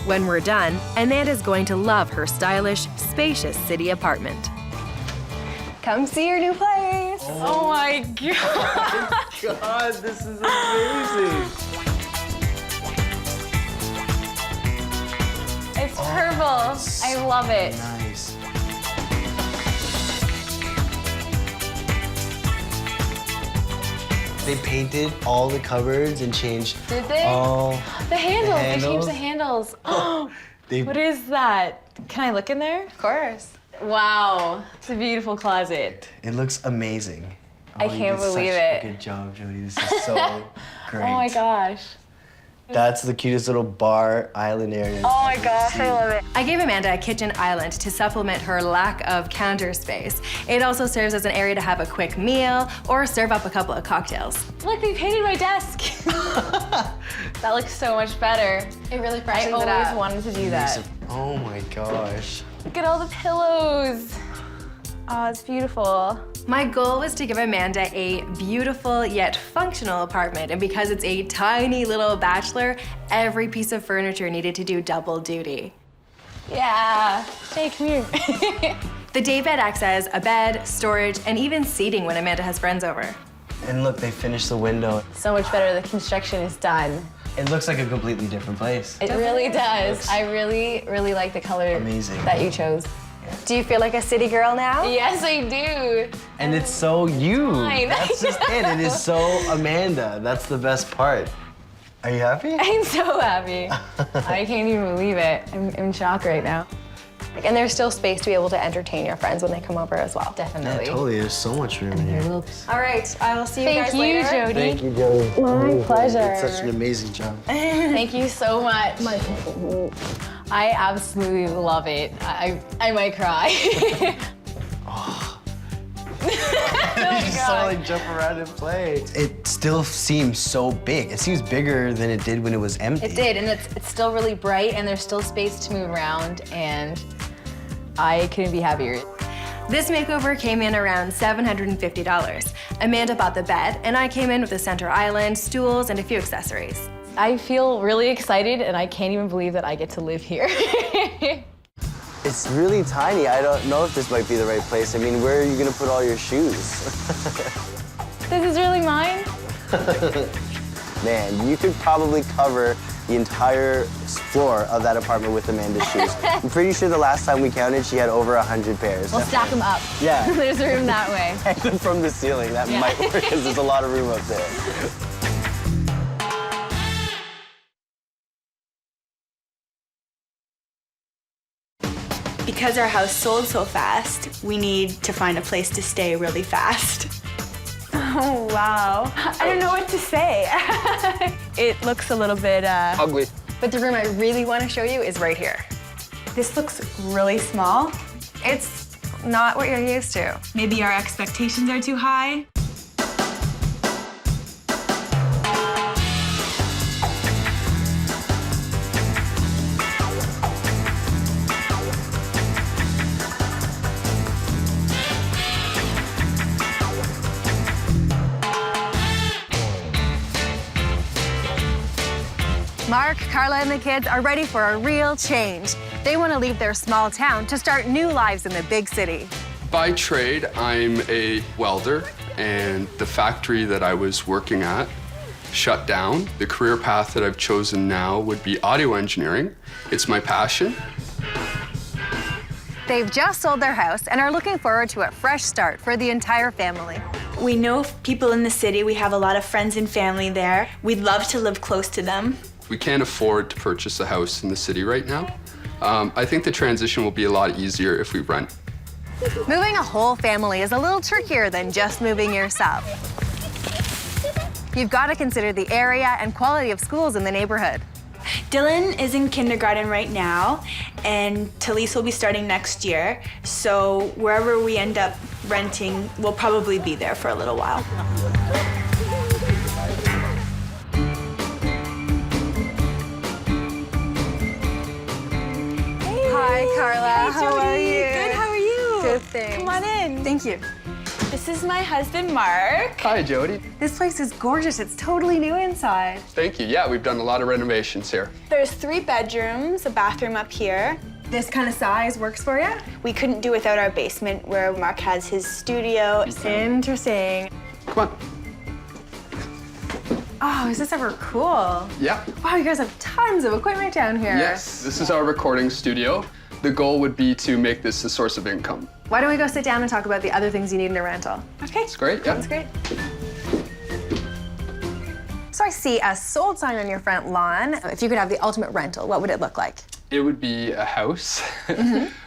When we're done, Amanda's going to love her stylish, spacious city apartment. Come see your new place. Oh my God. God, this is amazing. It's purple. I love it. Nice. They painted all the cupboards and changed Did they? all The handles. They changed handles. the handles. Oh, They what is that? Can I look in there? Of course. Wow. It's a beautiful closet. It looks amazing. I you can't did such believe a it. Good job, Jody. This is so great. Oh my gosh. That's the cutest little bar island area. Oh my gosh, I love it. I gave Amanda a kitchen island to supplement her lack of counter space. It also serves as an area to have a quick meal or serve up a couple of cocktails. Look, they painted my desk. That looks so much better. It really I freshens it always up. wanted to do that. Oh my gosh. Look at all the pillows. Oh, it's beautiful. My goal was to give Amanda a beautiful yet functional apartment, and because it's a tiny little Bachelor, every piece of furniture needed to do double duty. Yeah. Hey, come here. The daybed acts as a bed, storage, and even seating when Amanda has friends over. And look, they finished the window. So much better. The construction is done. It looks like a completely different place. It really does. I really, really like the color Amazing. that you chose. Do you feel like a city girl now? Yes, I do. And it's so you. fine. That's just it. It is so Amanda. That's the best part. Are you happy? I'm so happy. I can't even believe it. I'm in shock right now. And there's still space to be able to entertain your friends when they come over as well. Definitely. Totally. There's so much room in here. All right, I will see you Thank guys you, later. Jody. Thank you, Jody. My pleasure. You did such an amazing job. Thank you so much. I absolutely love it. I might cry. You just saw like jump around and play. It still seems so big. It seems bigger than it did when it was empty. It did, and it's still really bright, and there's still space to move around, and I couldn't be happier. This makeover came in around $750. Amanda bought the bed, and I came in with a center island, stools, and a few accessories. I feel really excited, and I can't even believe that I get to live here. It's really tiny. I don't know if this might be the right place. I mean, where are you gonna put all your shoes? This is really mine? Man, you could probably cover the entire floor of that apartment with Amanda's shoes. I'm pretty sure the last time we counted, she had over 100 pairs. We'll stack them up. Yeah. There's room that way. Hang them from the ceiling. That might work because there's a lot of room up there. Because our house sold so fast, we need to find a place to stay really fast. Oh, wow. I don't know what to say. It looks a little bit, Ugly. But the room I really want to show you is right here. This looks really small. It's not what you're used to. Maybe our expectations are too high. Mark, Carla, and the kids are ready for a real change. They want to leave their small town to start new lives in the big city. By trade, I'm a welder, and the factory that I was working at shut down. The career path that I've chosen now would be audio engineering. It's my passion. They've just sold their house and are looking forward to a fresh start for the entire family. We know people in the city. We have a lot of friends and family there. We'd love to live close to them. We can't afford to purchase a house in the city right now. I think the transition will be a lot easier if we rent. Moving a whole family is a little trickier than just moving yourself. You've got to consider the area and quality of schools in the neighborhood. Dylan is in kindergarten right now, and Talise will be starting next year. So wherever we end up renting, we'll probably be there for a little while. Hi, Carla. How are you? Good, how are you? Good, thanks. Come on in. Thank you. This is my husband, Mark. Hi, Jody. This place is gorgeous. It's totally new inside. Thank you. Yeah, we've done a lot of renovations here. There's 3 bedrooms, a bathroom up here. This kind of size works for you? We couldn't do without our basement where Mark has his studio. Interesting. Come on. Oh, is this ever cool? Yeah. Wow, you guys have tons of equipment down here. Yes, this is our recording studio. The goal would be to make this a source of income. Why don't we go sit down and talk about the other things you need in a rental? Okay. It's great, yeah. That's great. So I see a sold sign on your front lawn. If you could have the ultimate rental, what would it look like? It would be a house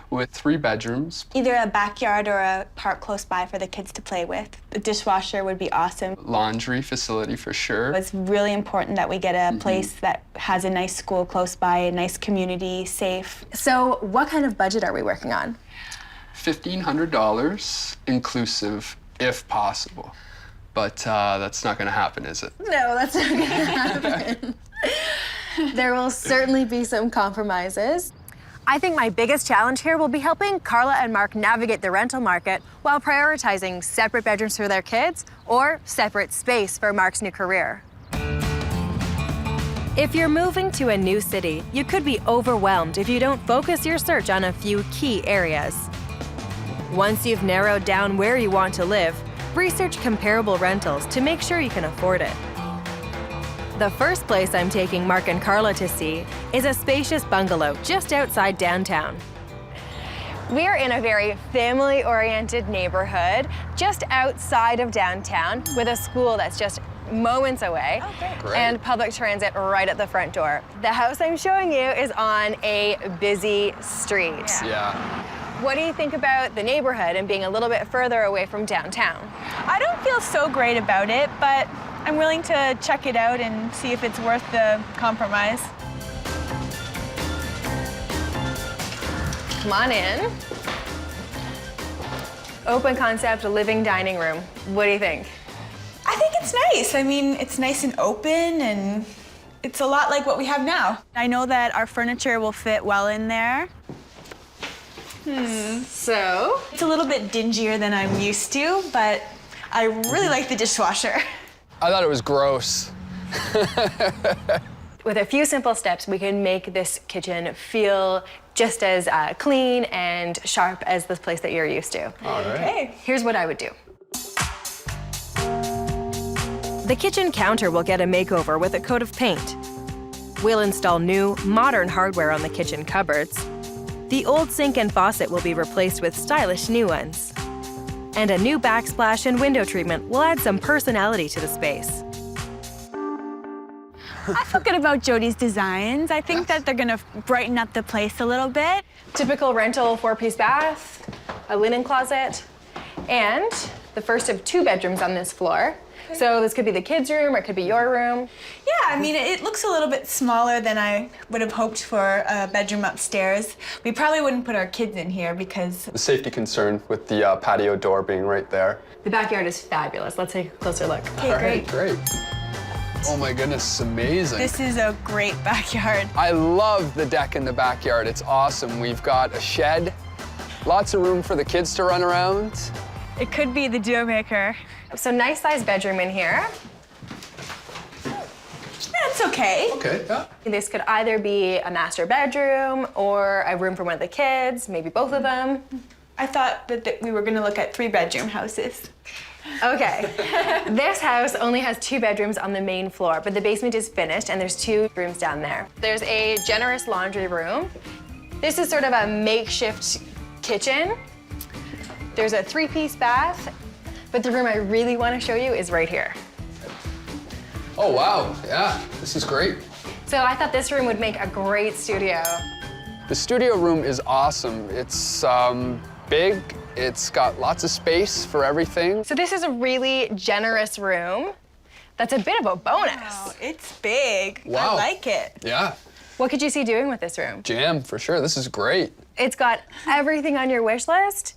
with 3 bedrooms. Either a backyard or a park close by for the kids to play with. The dishwasher would be awesome. Laundry facility for sure. It's really important that we get a place that has a nice school close by, a nice community, safe. So what kind of budget are we working on? $1,500 inclusive, if possible. But that's not gonna happen, is it? No, that's not gonna happen. There will certainly be some compromises. I think my biggest challenge here will be helping Carla and Mark navigate the rental market while prioritizing separate bedrooms for their kids or separate space for Mark's new career. If you're moving to a new city, you could be overwhelmed if you don't focus your search on a few key areas. Once you've narrowed down where you want to live, research comparable rentals to make sure you can afford it. The first place I'm taking Mark and Carla to see is a spacious bungalow just outside downtown. We're in a very family-oriented neighborhood just outside of downtown with a school that's just moments away and public transit right at the front door. The house I'm showing you is on a busy street. Yeah. What do you think about the neighborhood and being a little bit further away from downtown? I don't feel so great about it, but I'm willing to check it out and see if it's worth the compromise. Come on in. Open concept, living dining room. What do you think? I think it's nice. I mean, it's nice and open, and it's a lot like what we have now. I know that our furniture will fit well in there. So? It's a little bit dingier than I'm used to, but I really like the dishwasher. I thought it was gross. With a few simple steps, we can make this kitchen feel just as clean and sharp as this place that you're used to. All right. Okay. Here's what I would do. The kitchen counter will get a makeover with a coat of paint. We'll install new, modern hardware on the kitchen cupboards. The old sink and faucet will be replaced with stylish new ones. And a new backsplash and window treatment will add some personality to the space. I feel good about Jody's designs. I think that they're gonna brighten up the place a little bit. Typical rental 4-piece bath, a linen closet, and the first of 2 bedrooms on this floor. So this could be the kids' room or it could be your room. Yeah, I mean, it looks a little bit smaller than I would have hoped for a bedroom upstairs. We probably wouldn't put our kids in here because... The safety concern with the patio door being right there. The backyard is fabulous. Let's take a closer look. Okay, All right, great. Oh my goodness, it's amazing. This is a great backyard. I love the deck in the backyard. It's awesome. We've got a shed, lots of room for the kids to run around. It could be the deal maker. So nice sized bedroom in here. That's okay. Okay, yeah. This could either be a master bedroom or a room for one of the kids, maybe both of them. I thought that we were gonna look at 3-bedroom houses. Okay. This house only has 2 bedrooms on the main floor, but the basement is finished and there's 2 rooms down there. There's a generous laundry room. This is sort of a makeshift kitchen. There's a 3-piece bath, but the room I really want to show you is right here. Oh, wow, yeah, this is great. So I thought this room would make a great studio. The studio room is awesome. It's big, it's got lots of space for everything. So this is a really generous room. That's a bit of a bonus. Wow, it's big. Wow. I like it. Yeah, What could you see doing with this room? jam for sure. This is great. It's got everything on your wish list,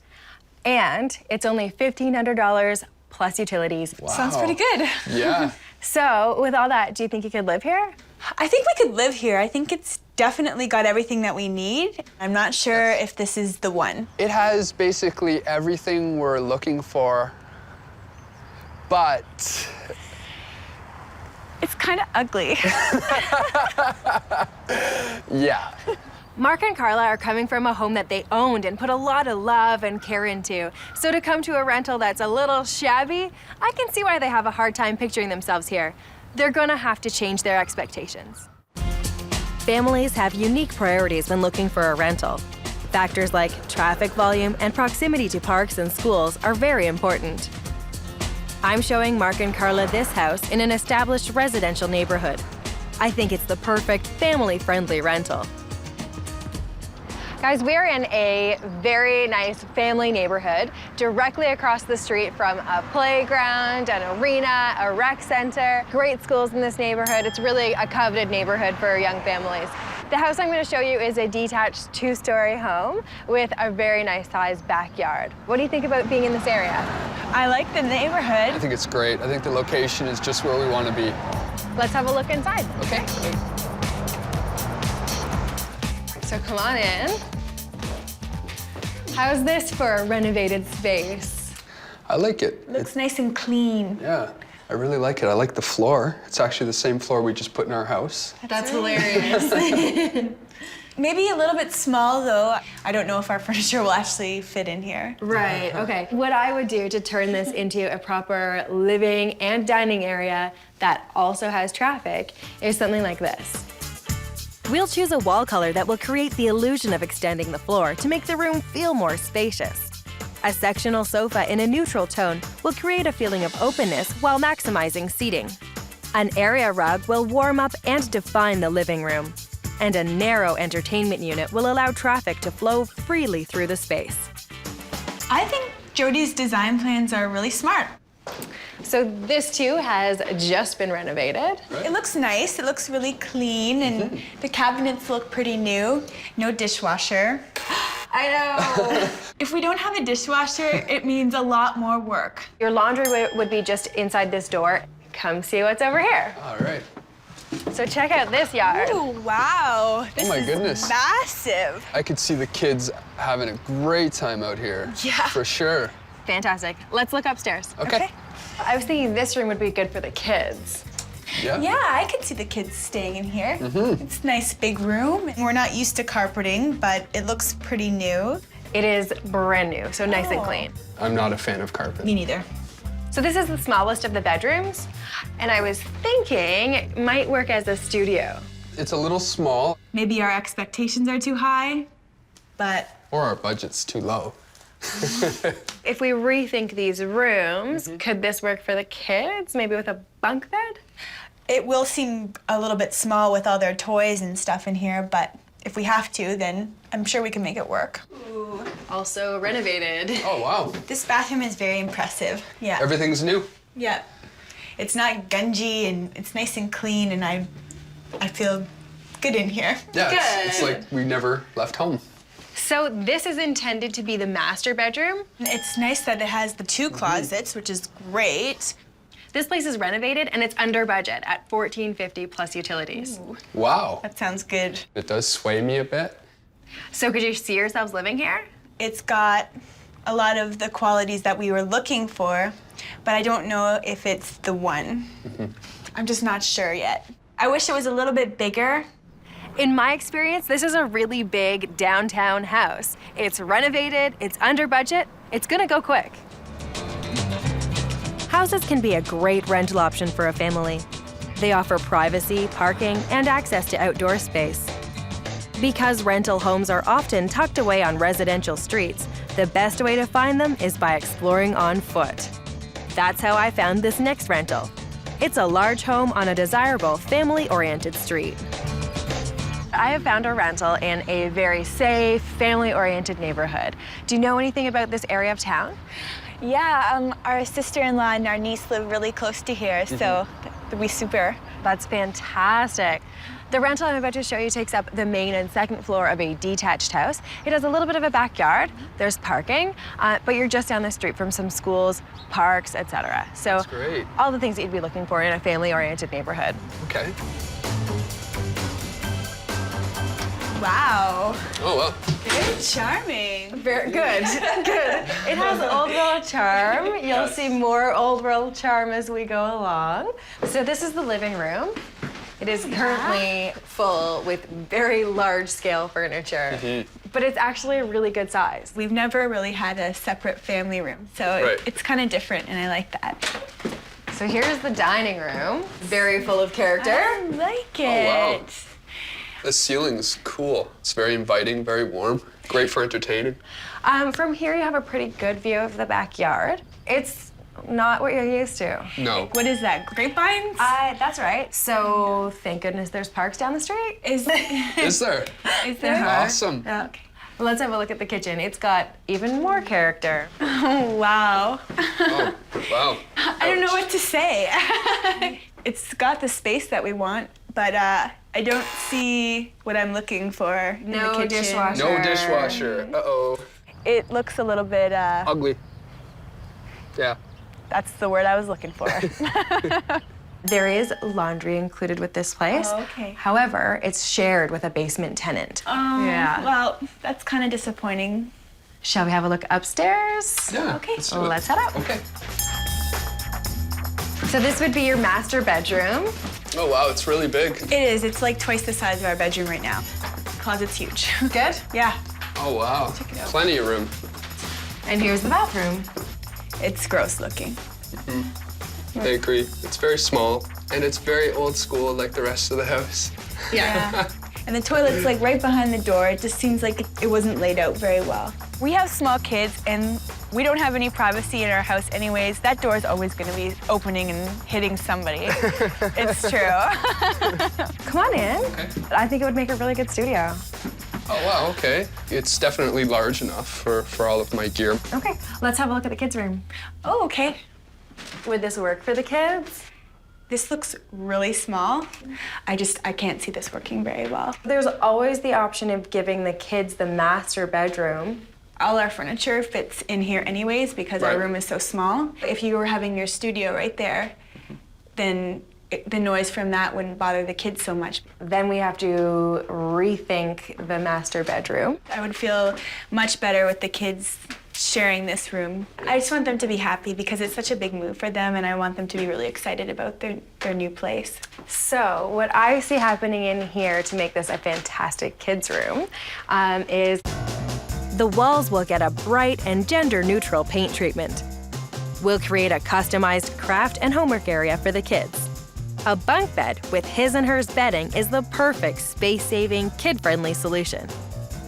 and it's only $1,500 plus utilities. Wow. Sounds pretty good. Yeah. So with all that, do you think you could live here? I think we could live here. I think it's definitely got everything that we need. I'm not sure if this is the one. It has basically everything we're looking for, but It's kind of ugly. yeah. Mark and Carla are coming from a home that they owned and put a lot of love and care into. So to come to a rental that's a little shabby, I can see why they have a hard time picturing themselves here. They're gonna have to change their expectations. Families have unique priorities when looking for a rental. Factors like traffic volume and proximity to parks and schools are very important. I'm showing Mark and Carla this house in an established residential neighborhood. I think it's the perfect family-friendly rental. Guys, we're in a very nice family neighborhood directly across the street from a playground, an arena, a rec center, great schools in this neighborhood. It's really a coveted neighborhood for young families. The house I'm going to show you is a detached 2-story home with a very nice sized backyard. What do you think about being in this area? I like the I neighborhood. think it's great. I think the location is just where we want to be. Let's have a look inside. Okay. So come on in. How's this for a renovated space? I like it. Looks nice and clean. Yeah, I really like it. I like the floor. It's actually the same floor we just put in our house. That's hilarious. Maybe a little bit small, though. I don't know if our furniture will actually fit in here. Right, okay. What I would do to turn this into a proper living and dining area that also has traffic is something like this. We'll choose a wall color that will create the illusion of extending the floor to make the room feel more spacious. A sectional sofa in a neutral tone will create a feeling of openness while maximizing seating. An area rug will warm up and define the living room. And a narrow entertainment unit will allow traffic to flow freely through the space. I think Jody's design plans are really smart. So this too has just been renovated. It looks nice. It looks really clean, and the cabinets look pretty new. No dishwasher. I know. If we don't have a dishwasher, it means a lot more work. Your laundry would be just inside this door. Come see what's over here. All right. So check out this yard. Oh, wow. This Oh my is goodness. massive. I could see the kids having a great time out here. Yeah. For sure. Fantastic. Let's look upstairs. Okay. I was thinking this room would be good for the kids. Yeah. Yeah, I could see the kids staying in here. It's a nice big room. We're not used to carpeting, but it looks pretty new. It is brand new, so nice and Oh. clean. I'm not a fan of carpet. Me neither. So this is the smallest of the bedrooms, and I was thinking it might work as a studio. It's a little small, Maybe our expectations are too high, but or our budget's too low. If we rethink these rooms, could this work for the kids? Maybe with a bunk bed? it will seem a little bit small with all their toys and stuff in here, but if we have to, then I'm sure we can make it work. Ooh, also renovated. Oh, wow. This bathroom is very impressive. Yeah. Everything's new. Yeah. It's not gungy and it's nice and clean, and I feel good in here. Yeah, it's like we never left home. So this is intended to be the master bedroom. It's nice that it has the 2 closets, which is great. This place is renovated and it's under budget at $14.50 plus utilities. Ooh, Wow. that sounds good. It does sway me a bit. So could you see yourselves living here? It's got a lot of the qualities that we were looking for, but I don't know if it's the one. I'm just not sure yet. I wish it was a little bit bigger. In my experience, this is a really big downtown house. It's renovated, it's under budget, it's gonna go quick. Houses can be a great rental option for a family. They offer privacy, parking, and access to outdoor space. Because rental homes are often tucked away on residential streets, the best way to find them is by exploring on foot. That's how I found this next rental. It's a large home on a desirable, family-oriented street. I have found a rental in a very safe, family-oriented neighborhood. Do you know anything about this area of town? Yeah, our sister-in-law and our niece live really close to here, so that'd be super. That's fantastic. The rental I'm about to show you takes up the main and second floor of a detached house. It has a little bit of a backyard. There's parking, but you're just down the street from some schools, parks, etc. So That's great. all the things that you'd be looking for in a family-oriented neighborhood. Okay. Wow. Oh, well. Very charming. Very good, good. It has old world charm. You'll see more old world charm as we go along. So this is the living room. It is currently full with very large scale furniture, but it's actually a really good size. We've never really had a separate family room, so it's kind of different, and I like that. So here's the dining room, very full of character. I like it. Oh, wow. The ceiling's cool. It's very inviting, very warm. Great for entertaining. From here, you have a pretty good view of the backyard. It's not what you're used to. No. What is that, grapevines? That's right. So thank goodness there's parks down the street. Is there? Is there? Awesome. Yeah, okay. Let's have a look at the kitchen. It's got even more character. Oh, wow. Oh, wow. I don't know what to say. It's got the space that we want, but I don't see what I'm looking for in the kitchen. Dishwasher. No dishwasher. Uh-oh. It looks a little bit, Ugly. Yeah. that's the word I was looking for. There is laundry included with this place. Oh, okay. However, it's shared with a basement tenant. Yeah. Well, that's kind of disappointing. Shall we have a look upstairs? Yeah. Okay. Let's do it. Let's head up. Okay. So this would be your master bedroom. Oh, wow, it's really big. It is. It's like twice the size of our bedroom right now. Closet's huge. Good. Yeah. Oh, wow. it out. Plenty of room. And here's the bathroom. It's gross looking. I agree. It's very small, and it's very old school like the rest of the house. Yeah. And the toilet's like right behind the door. It just seems like it wasn't laid out very well. We have small kids, and we don't have any privacy in our house anyways. That door is always going to be opening and hitting somebody. It's true. Come on in. Okay. I think it would make a really good studio. Oh, wow, okay. It's definitely large enough for all of my gear. Okay, let's have a look at the kids' room. Oh, okay. Would this work for the kids? This looks really small. I can't see this working very well. There's always the option of giving the kids the master bedroom. All our furniture fits in here anyways because our room is so small. If you were having your studio right there, then the noise from that wouldn't bother the kids so much. Then we have to rethink the master bedroom. I would feel much better with the kids sharing this room. I just want them to be happy because it's such a big move for them, and I want them to be really excited about their new place. So what I see happening in here to make this a fantastic kids' room is The walls will get a bright and gender-neutral paint treatment. We'll create a customized craft and homework area for the kids. A bunk bed with his and hers bedding is the perfect space-saving, kid-friendly solution.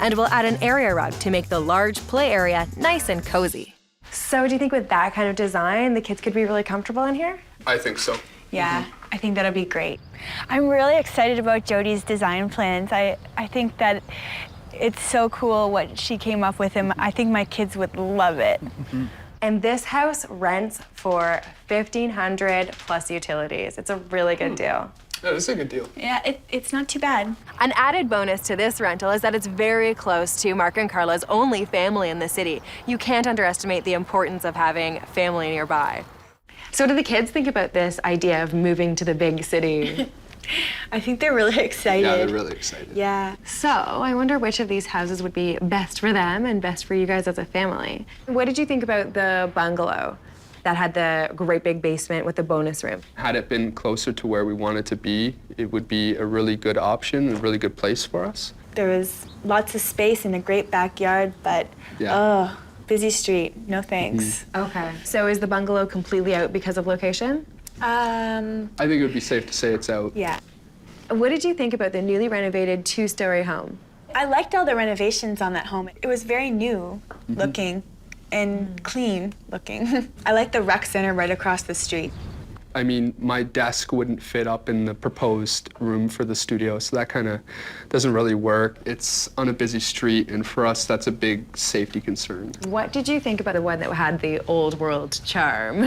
And we'll add an area rug to make the large play area nice and cozy. So do you think with that kind of design, the kids could be really comfortable in here? I think so. Yeah, I think that'll be great. I'm really excited about Jody's design plans. I think that it's so cool what she came up with, and I think my kids would love it. And this house rents for $1,500 plus utilities. It's a really good deal. That is a good deal. Yeah, it's not too bad. An added bonus to this rental is that it's very close to Mark and Carla's only family in the city. You can't underestimate the importance of having family nearby. So what do the kids think about this idea of moving to the big city? I think they're really excited. Yeah, they're really excited. Yeah. So I wonder which of these houses would be best for them and best for you guys as a family. What did you think about the bungalow that had the great big basement with the bonus room? Had it been closer to where we wanted to be, it would be a really good option, a really good place for us. There was lots of space and a great backyard, but busy street, no thanks. Okay. So is the bungalow completely out because of location? I think it would be safe to say it's out. Yeah. What did you think about the newly renovated 2-story home? I liked all the renovations on that home. It was very new looking and clean looking. I like the rec center right across the street. I mean, my desk wouldn't fit up in the proposed room for the studio, so that kind of doesn't really work. It's on a busy street, and for us, that's a big safety concern. What did you think about the one that had the old world charm?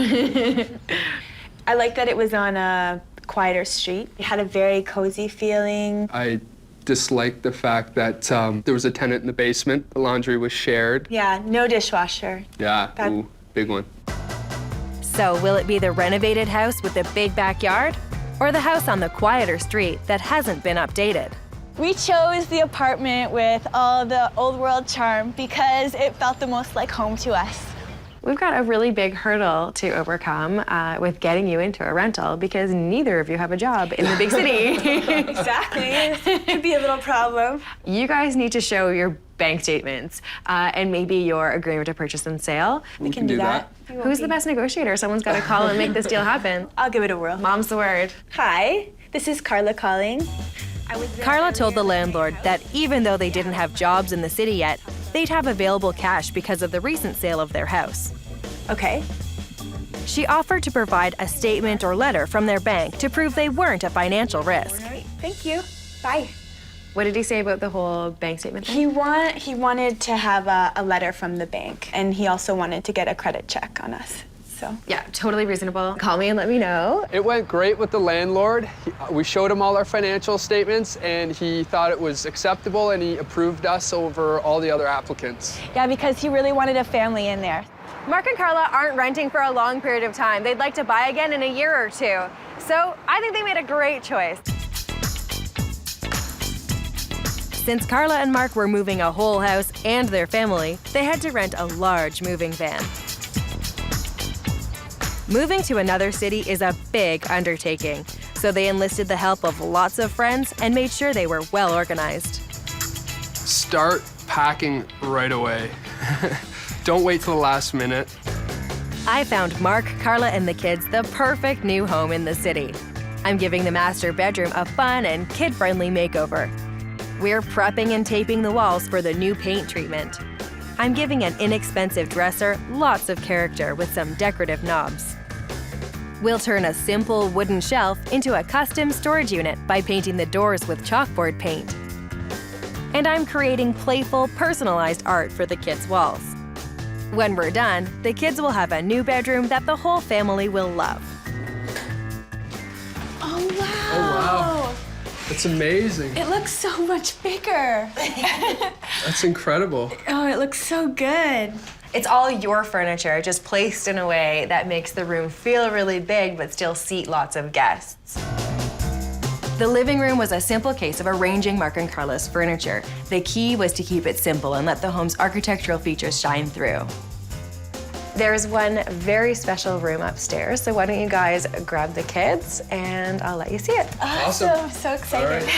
I like that it was on a quieter street. It had a very cozy feeling. I disliked the fact that there was a tenant in the basement. The laundry was shared. Yeah, no dishwasher. Yeah, ooh, big one. So will it be the renovated house with the big backyard? Or the house on the quieter street that hasn't been updated? We chose the apartment with all the old world charm because it felt the most like home to us. We've got a really big hurdle to overcome with getting you into a rental because neither of you have a job in the big city. Exactly. It could be a little problem. You guys need to show your bank statements and maybe your agreement to purchase and sale. We can do that. Who's the best negotiator? Someone's got to call and make this deal happen. I'll give it a whirl. Mom's the word. Hi, this is Carla calling. Carla told the landlord that even though they didn't have jobs in the city yet, they'd have available cash because of the recent sale of their house. Okay. She offered to provide a statement or letter from their bank to prove they weren't a financial risk. All right, thank you. Bye. What did he say about the whole bank statement thing? He wanted to have a letter from the bank, and he also wanted to get a credit check on us. So. Yeah, totally reasonable. Call me and let me know. It went great with the landlord. We showed him all our financial statements, and he thought it was acceptable, and he approved us over all the other applicants. Yeah, because he really wanted a family in there. Mark and Carla aren't renting for a long period of time. They'd like to buy again in a year or two. So I think they made a great choice. Since Carla and Mark were moving a whole house and their family, they had to rent a large moving van. Moving to another city is a big undertaking, so they enlisted the help of lots of friends and made sure they were well organized. Start packing right away. Don't wait till the last minute. I found Mark, Carla, and the kids the perfect new home in the city. I'm giving the master bedroom a fun and kid-friendly makeover. We're prepping and taping the walls for the new paint treatment. I'm giving an inexpensive dresser lots of character with some decorative knobs. We'll turn a simple wooden shelf into a custom storage unit by painting the doors with chalkboard paint. And I'm creating playful, personalized art for the kids' walls. When we're done, the kids will have a new bedroom that the whole family will love. Oh, wow. Oh, wow. That's amazing. It looks so much bigger. That's incredible. Oh, it looks so good. It's all your furniture, just placed in a way that makes the room feel really big but still seat lots of guests. The living room was a simple case of arranging Mark and Carla's furniture. The key was to keep it simple and let the home's architectural features shine through. There's one very special room upstairs, so why don't you guys grab the kids and I'll let you see it. Awesome. I'm so excited.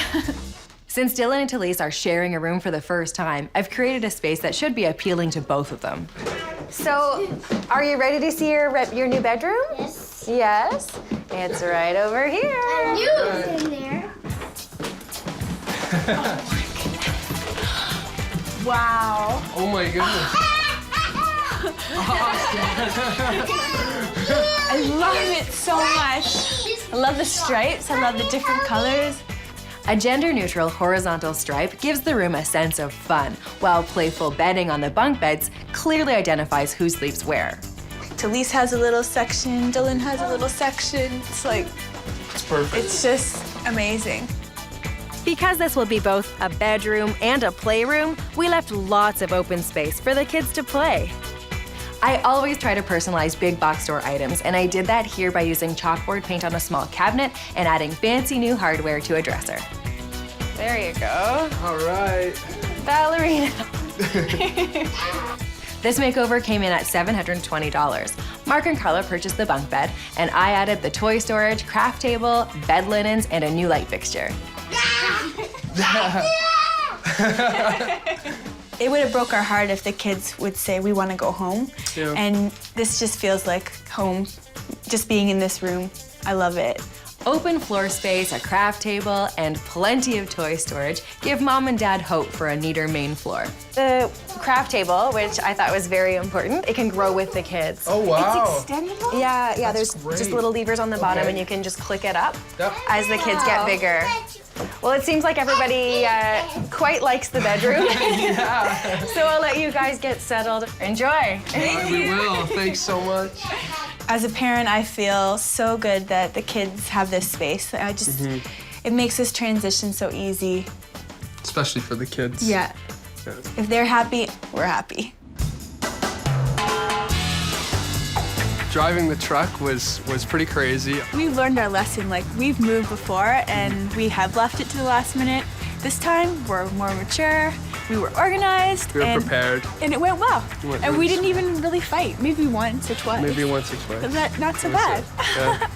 Since Dylan and Talise are sharing a room for the first time, I've created a space that should be appealing to both of them. So, are you ready to see your new bedroom? Yes. Yes? It's right over here. I knew it was in there. Wow. Oh my goodness. I love it so much. I love the stripes. I love the different colors. A gender-neutral horizontal stripe gives the room a sense of fun, while playful bedding on the bunk beds clearly identifies who sleeps where. Talise has a little section, Dylan has a little section. It's like, It's perfect. it's just amazing. Because this will be both a bedroom and a playroom, we left lots of open space for the kids to play. I always try to personalize big box store items, and I did that here by using chalkboard paint on a small cabinet and adding fancy new hardware to a dresser. There you go. All right. Ballerina. This makeover came in at $720. Mark and Carla purchased the bunk bed, and I added the toy storage, craft table, bed linens, and a new light fixture. It would have broke our heart if the kids would say, we want to go home. Yeah. And this just feels like home, just being in this room. I love it. Open floor space, a craft table, and plenty of toy storage give Mom and Dad hope for a neater main floor. The craft table, which I thought was very important, it can grow with the kids. Oh, wow. It's extendable? Yeah, there's great. just little levers on the bottom, Okay. and you can just click it up Yep. as the kids get bigger. Well, it seems like everybody quite likes the bedroom. So I'll let you guys get settled. Enjoy. We will. Thanks so much. As a parent, I feel so good that the kids have this space. It makes this transition so easy. Especially for the kids. Yeah. If they're happy, we're happy. Driving the truck was pretty crazy. We've learned our lesson. Like, we've moved before and we have left it to the last minute. This time, we're more mature, we were organized. We were prepared. And it went well. It went And we really didn't even really fight. Maybe once or twice. Maybe once or twice. Not so bad. Yeah.